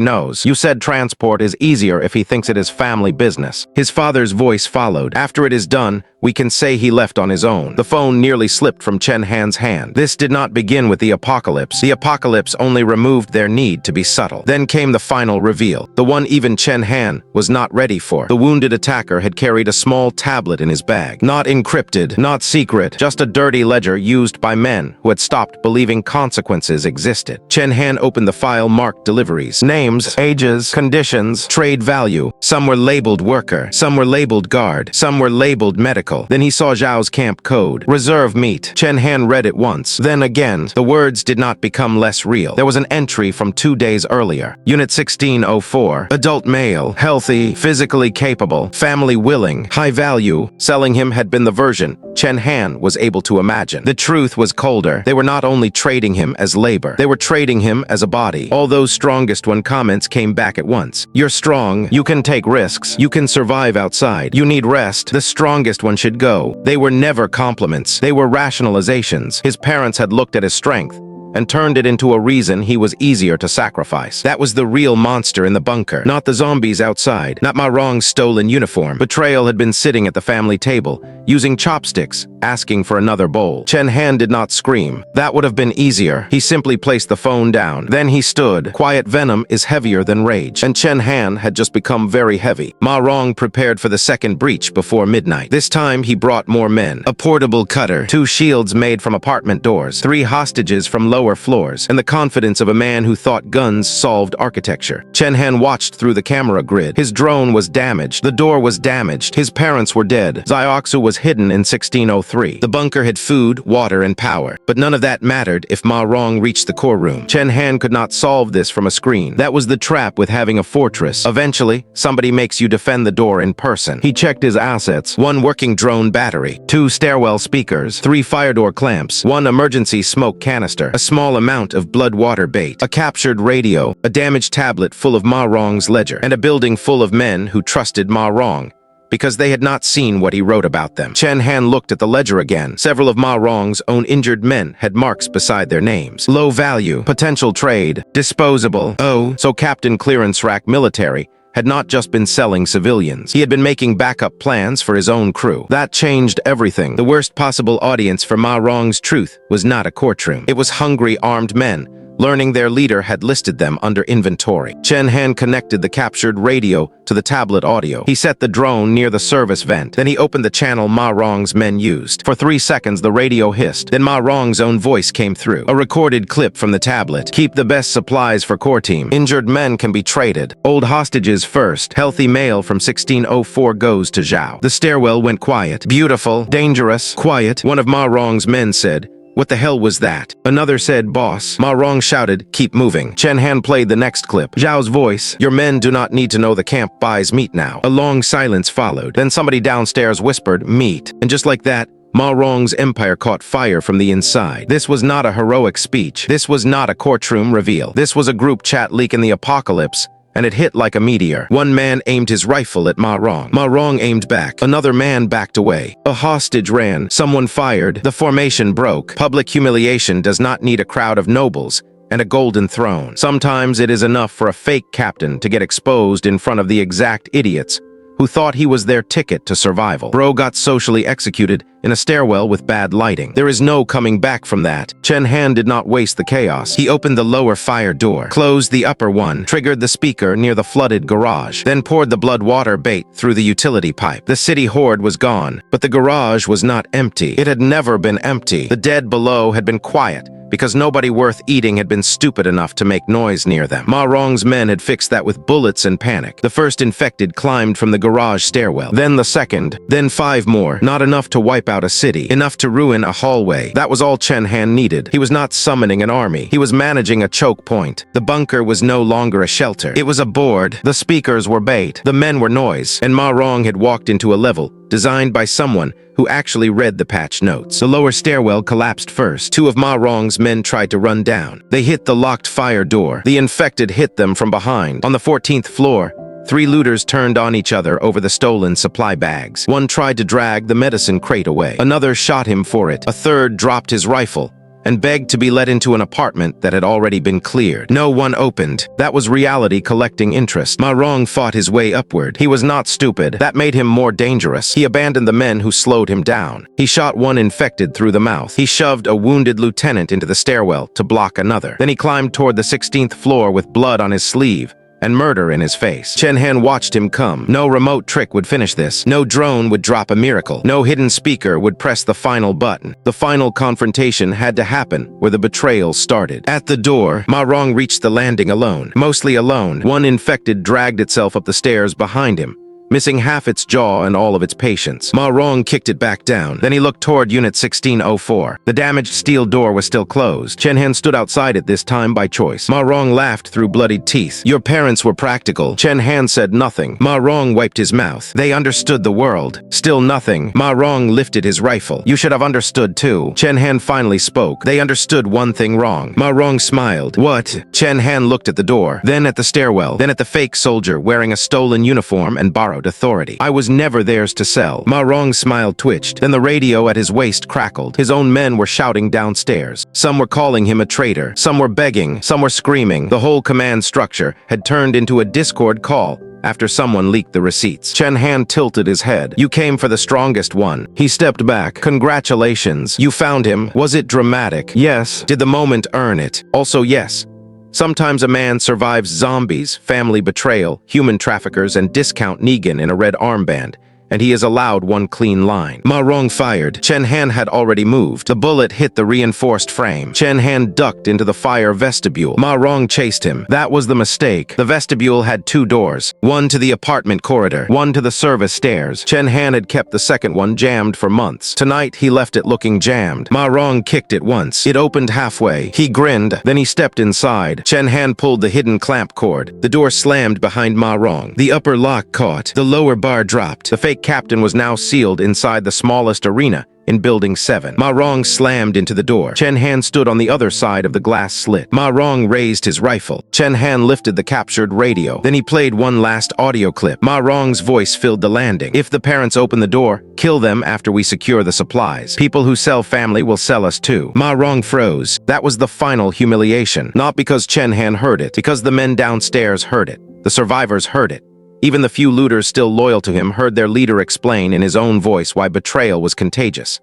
knows. You said transport is easier if he thinks it is family business." His father's voice followed. "After it is done, we can say he left on his own." The phone nearly slipped from Chen Han's hand. This did not begin with the apocalypse. The apocalypse only removed their need to be subtle. Then came the final reveal. The one even Chen Han was not ready for. The wounded attacker had carried a small tablet in his bag. Not encrypted, not secret, just a dirty ledger used by men who had stopped believing consequences existed. Chen Han opened the file marked deliveries. Names, ages, conditions, trade value. Some were labeled worker, some were labeled guard, some were labeled medical. Then he saw Zhao's camp code. Reserve meat. Chen Han read it once. Then again. The words did not become less real. There was an entry from 2 days earlier. Unit 1604. Adult male. Healthy. Physically capable. Family emotionally willing, high value. Selling him had been the version Chen Han was able to imagine. The truth was colder. They were not only trading him as labor, they were trading him as a body. All those strongest one comments came back at once. You're strong, you can take risks, you can survive outside, you need rest, the strongest one should go. They were never compliments, they were rationalizations. His parents had looked at his strength and turned it into a reason he was easier to sacrifice. That was the real monster in the bunker, not the zombies outside, not Maong's stolen uniform. Betrayal had been sitting at the family table, using chopsticks, asking for another bowl. Chen Han did not scream. That would have been easier. He simply placed the phone down. Then he stood. Quiet venom is heavier than rage, and Chen Han had just become very heavy. Maong prepared for the second breach before midnight. This time he brought more men. A portable cutter, 2 shields made from apartment doors, 3 hostages from lower floors, and the confidence of a man who thought guns solved architecture. Chen Han watched through the camera grid. His drone was damaged. The door was damaged. His parents were dead. Zioxu was hidden in 1603. The bunker had food, water, and power. But none of that mattered if Maong reached the core room. Chen Han could not solve this from a screen. That was the trap with having a fortress. Eventually, somebody makes you defend the door in person. He checked his assets. 1 working drone battery, 2 stairwell speakers, 3 fire door clamps, 1 emergency smoke canister, a small amount of blood water bait, a captured radio, a damaged tablet full of Maong's ledger, and a building full of men who trusted Maong because they had not seen what he wrote about them. Chen Han looked at the ledger again. Several of Maong's own injured men had marks beside their names. Low value, potential trade, disposable. Oh, so Captain Clearance Rack Military had not just been selling civilians. He had been making backup plans for his own crew. That changed everything. The worst possible audience for Maong's truth was not a courtroom. It was hungry, armed men, learning their leader had listed them under inventory. Chen Han connected the captured radio to the tablet audio. He set the drone near the service vent. Then he opened the channel Maong's men used. For 3 seconds, the radio hissed. Then Maong's own voice came through. A recorded clip from the tablet. Keep the best supplies for core team. Injured men can be traded. Old hostages first. Healthy male from 1604 goes to Zhao. The stairwell went quiet. Beautiful, dangerous, quiet. One of Maong's men said, "What the hell was that?" Another said, "Boss." Maong shouted, "Keep moving." Chen Han played the next clip. Zhao's voice, "Your men do not need to know the camp buys meat now." A long silence followed. Then somebody downstairs whispered, "Meat." And just like that, Maong's empire caught fire from the inside. This was not a heroic speech. This was not a courtroom reveal. This was a group chat leak in the apocalypse, and it hit like a meteor. One man aimed his rifle at Maong. Maong aimed back. Another man backed away. A hostage ran. Someone fired. The formation broke. Public humiliation does not need a crowd of nobles and a golden throne. Sometimes it is enough for a fake captain to get exposed in front of the exact idiots who thought he was their ticket to survival. Bro got socially executed in a stairwell with bad lighting. There is no coming back from that. Chen Han did not waste the chaos. He opened the lower fire door, closed the upper one, triggered the speaker near the flooded garage, then poured the blood water bait through the utility pipe. The city horde was gone, but the garage was not empty. It had never been empty. The dead below had been quiet, because nobody worth eating had been stupid enough to make noise near them. Maong's men had fixed that with bullets and panic. The first infected climbed from the garage stairwell, then the second, then 5 more. Not enough to wipe out a city, enough to ruin a hallway. That was all Chen Han needed. He was not summoning an army. He was managing a choke point. The bunker was no longer a shelter. It was a board. The speakers were bait. The men were noise. And Maong had walked into a level designed by someone who actually read the patch notes. The lower stairwell collapsed first. 2 of Maong's men tried to run down. They hit the locked fire door. The infected hit them from behind. On the 14th floor, 3 looters turned on each other over the stolen supply bags. One tried to drag the medicine crate away. Another shot him for it. A third dropped his rifle and begged to be let into an apartment that had already been cleared. No one opened. That was reality collecting interest. Maong fought his way upward. He was not stupid. That made him more dangerous. He abandoned the men who slowed him down. He shot one infected through the mouth. He shoved a wounded lieutenant into the stairwell to block another. Then he climbed toward the 16th floor with blood on his sleeve and murder in his face. Chen Han watched him come. No remote trick would finish this. No drone would drop a miracle. No hidden speaker would press the final button. The final confrontation had to happen where the betrayal started. At the door, Maong reached the landing alone. Mostly alone. One infected dragged itself up the stairs behind him, missing half its jaw and all of its patience. Maong kicked it back down. Then he looked toward Unit 1604. The damaged steel door was still closed. Chen Han stood outside it this time by choice. Maong laughed through bloodied teeth. Your parents were practical. Chen Han said nothing. Maong wiped his mouth. They understood the world. Still nothing. Maong lifted his rifle. You should have understood too. Chen Han finally spoke. They understood one thing wrong. Maong smiled. What? Chen Han looked at the door, then at the stairwell, then at the fake soldier wearing a stolen uniform and borrowed authority. I was never theirs to sell. Maong's smile twitched. Then the radio at his waist crackled. His own men were shouting downstairs. Some were calling him a traitor. Some were begging. Some were screaming. The whole command structure had turned into a Discord call after someone leaked the receipts. Chen Han tilted his head. You came for the strongest one. He stepped back. Congratulations. You found him. Was it dramatic? Yes. Did the moment earn it? Also yes. Sometimes a man survives zombies, family betrayal, human traffickers, and discount Negan in a red armband, and he is allowed one clean line. Maong fired. Chen Han had already moved. The bullet hit the reinforced frame. Chen Han ducked into the fire vestibule. Maong chased him. That was the mistake. The vestibule had two doors, one to the apartment corridor, one to the service stairs. Chen Han had kept the second one jammed for months. Tonight, he left it looking jammed. Maong kicked it once. It opened halfway. He grinned. Then he stepped inside. Chen Han pulled the hidden clamp cord. The door slammed behind Maong. The upper lock caught. The lower bar dropped. The fake captain was now sealed inside the smallest arena in Building 7. Maong slammed into the door. Chen Han stood on the other side of the glass slit. Maong raised his rifle. Chen Han lifted the captured radio. Then he played one last audio clip. Maong's voice filled the landing. If the parents open the door, kill them after we secure the supplies. People who sell family will sell us too. Maong froze. That was the final humiliation. Not because Chen Han heard it, because the men downstairs heard it. The survivors heard it. Even the few looters still loyal to him heard their leader explain in his own voice why betrayal was contagious.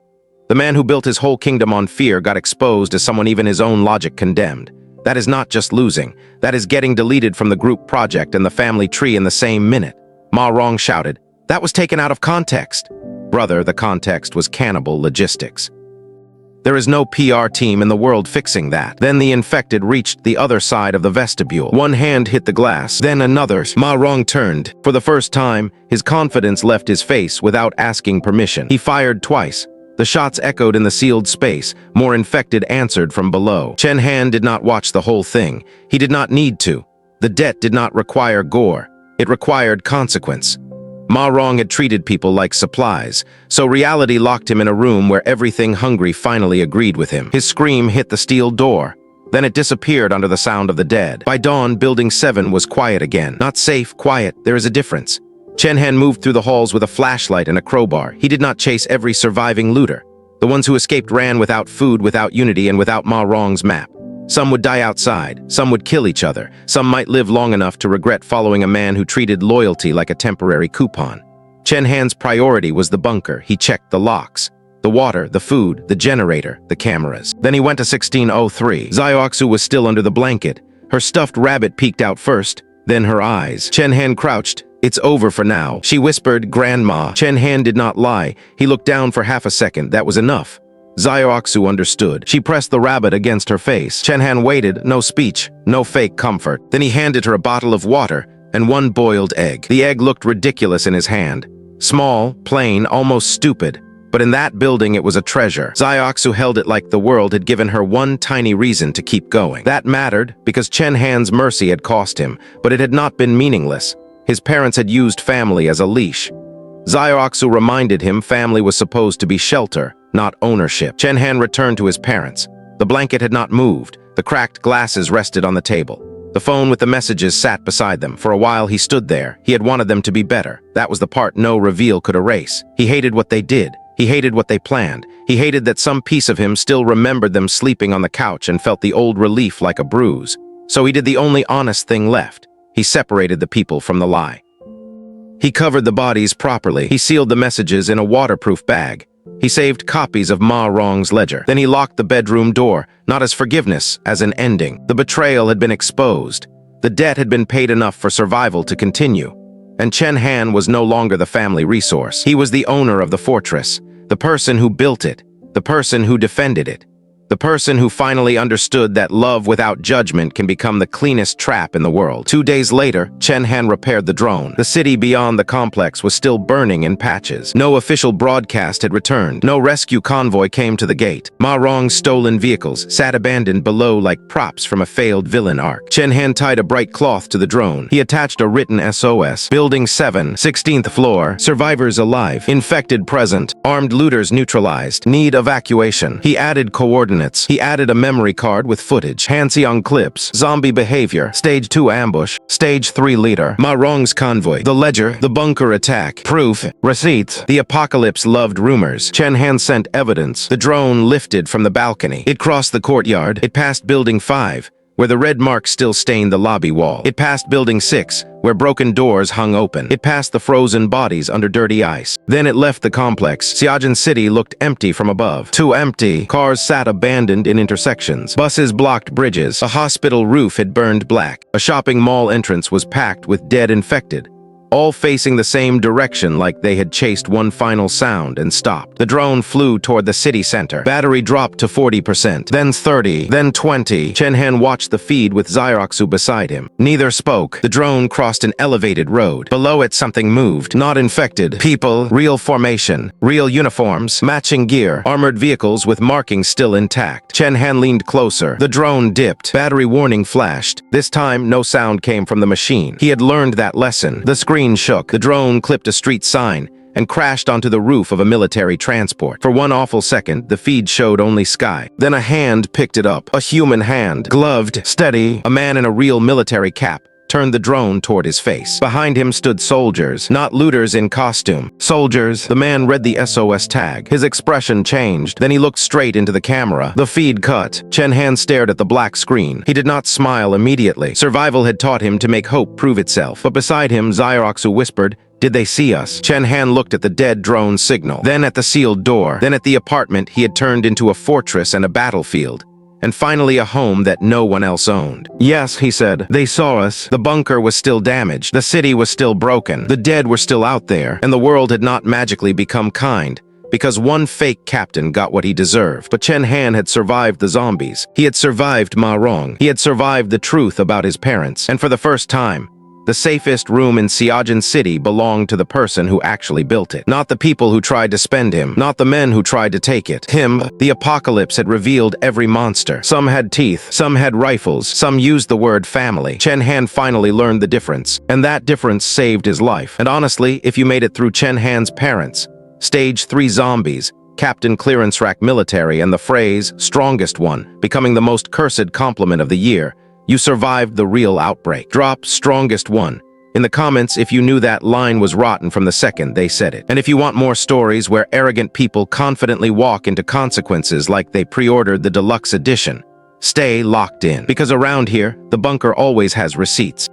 The man who built his whole kingdom on fear got exposed as someone even his own logic condemned. That is not just losing. That is getting deleted from the group project and the family tree in the same minute. Maong shouted, "That was taken out of context." Brother, the context was cannibal logistics. There is no PR team in the world fixing that. Then the infected reached the other side of the vestibule. One hand hit the glass, then another. Maong turned. For the first time, his confidence left his face without asking permission. He fired twice. The shots echoed in the sealed space. More infected answered from below. Chen Han did not watch the whole thing. He did not need to. The debt did not require gore. It required consequence. Maong had treated people like supplies, so reality locked him in a room where everything hungry finally agreed with him. His scream hit the steel door. Then it disappeared under the sound of the dead. By dawn, Building 7 was quiet again. Not safe, quiet. There is a difference. Chen Han moved through the halls with a flashlight and a crowbar. He did not chase every surviving looter. The ones who escaped ran without food, without unity, and without Maong's map. Some would die outside, some would kill each other, some might live long enough to regret following a man who treated loyalty like a temporary coupon. Chen Han's priority was the bunker. He checked the locks, the water, the food, the generator, the cameras. Then he went to 1603. Xiaoxu was still under the blanket. Her stuffed rabbit peeked out first, then her eyes. Chen Han crouched. It's over for now. She whispered, Grandma. Chen Han did not lie. He looked down for half a second. That was enough. Xiaoxu understood. She pressed the rabbit against her face. Chen Han waited, no speech, no fake comfort. Then he handed her a bottle of water and one boiled egg. The egg looked ridiculous in his hand. Small, plain, almost stupid. But in that building it was a treasure. Xiaoxu held it like the world had given her one tiny reason to keep going. That mattered because Chen Han's mercy had cost him, but it had not been meaningless. His parents had used family as a leash. Xiaoxu reminded him family was supposed to be shelter, not ownership. Chen Han returned to his parents. The blanket had not moved. The cracked glasses rested on the table. The phone with the messages sat beside them. For a while he stood there. He had wanted them to be better. That was the part no reveal could erase. He hated what they did. He hated what they planned. He hated that some piece of him still remembered them sleeping on the couch and felt the old relief like a bruise. So he did the only honest thing left. He separated the people from the lie. He covered the bodies properly. He sealed the messages in a waterproof bag. He saved copies of Maong's ledger. Then he locked the bedroom door, not as forgiveness, as an ending. The betrayal had been exposed. The debt had been paid enough for survival to continue. And Chen Han was no longer the family resource. He was the owner of the fortress, the person who built it, the person who defended it. The person who finally understood that love without judgment can become the cleanest trap in the world. 2 days later, Chen Han repaired the drone. The city beyond the complex was still burning in patches. No official broadcast had returned. No rescue convoy came to the gate. Maong's stolen vehicles sat abandoned below like props from a failed villain arc. Chen Han tied a bright cloth to the drone. He attached a written SOS. Building 7, 16th floor. Survivors alive. Infected present. Armed looters neutralized. Need evacuation. He added coordinates. He added a memory card with footage. Hanseong clips. Zombie behavior. Stage 2 ambush. Stage 3 leader. Maong's convoy. The ledger. The bunker attack. Proof. Receipts. The apocalypse loved rumors. Chen Han sent evidence. The drone lifted from the balcony. It crossed the courtyard. It passed Building 5, where the red marks still stained the lobby wall. It passed Building 6, where broken doors hung open. It passed the frozen bodies under dirty ice. Then it left the complex. Xiaojin City looked empty from above. Too empty. Cars sat abandoned in intersections. Buses blocked bridges. A hospital roof had burned black. A shopping mall entrance was packed with dead infected, all facing the same direction like they had chased one final sound and stopped. The drone flew toward the city center. Battery dropped to 40%, then 30, then 20. Chen Han watched the feed with Xeroxu beside him. Neither spoke. The drone crossed an elevated road. Below it, something moved. Not infected. People, real formation, real uniforms, matching gear, armored vehicles with markings still intact. Chen Han leaned closer. The drone dipped. Battery warning flashed. This time, no sound came from the machine. He had learned that lesson. The screen shook. The drone clipped a street sign and crashed onto the roof of a military transport. For one awful second, the feed showed only sky. Then a hand picked it up. A human hand. Gloved, steady. A man in a real military cap turned the drone toward his face. Behind him stood soldiers, not looters in costume. Soldiers. The man read the SOS tag. His expression changed. Then he looked straight into the camera. The feed cut. Chen Han stared at the black screen. He did not smile immediately. Survival had taught him to make hope prove itself. But beside him, Xeroxu whispered, "Did they see us?" Chen Han looked at the dead drone signal, then at the sealed door, then at the apartment he had turned into a fortress and a battlefield, and finally a home that no one else owned. "Yes," he said, "they saw us. The bunker was still damaged. The city was still broken. The dead were still out there, and the world had not magically become kind, because one fake captain got what he deserved." But Chen Han had survived the zombies. He had survived Maong. He had survived the truth about his parents. And for the first time, the safest room in Xiaojin City belonged to the person who actually built it. Not the people who tried to spend him. Not the men who tried to take it. Him. The apocalypse had revealed every monster. Some had teeth. Some had rifles. Some used the word family. Chen Han finally learned the difference. And that difference saved his life. And honestly, if you made it through Chen Han's parents, Stage 3 zombies, Captain Clearance Rack Military, and the phrase, strongest one, becoming the most cursed compliment of the year, you survived the real outbreak. Drop strongest one in the comments if you knew that line was rotten from the second they said it. And if you want more stories where arrogant people confidently walk into consequences like they pre-ordered the deluxe edition, stay locked in. Because around here, the bunker always has receipts.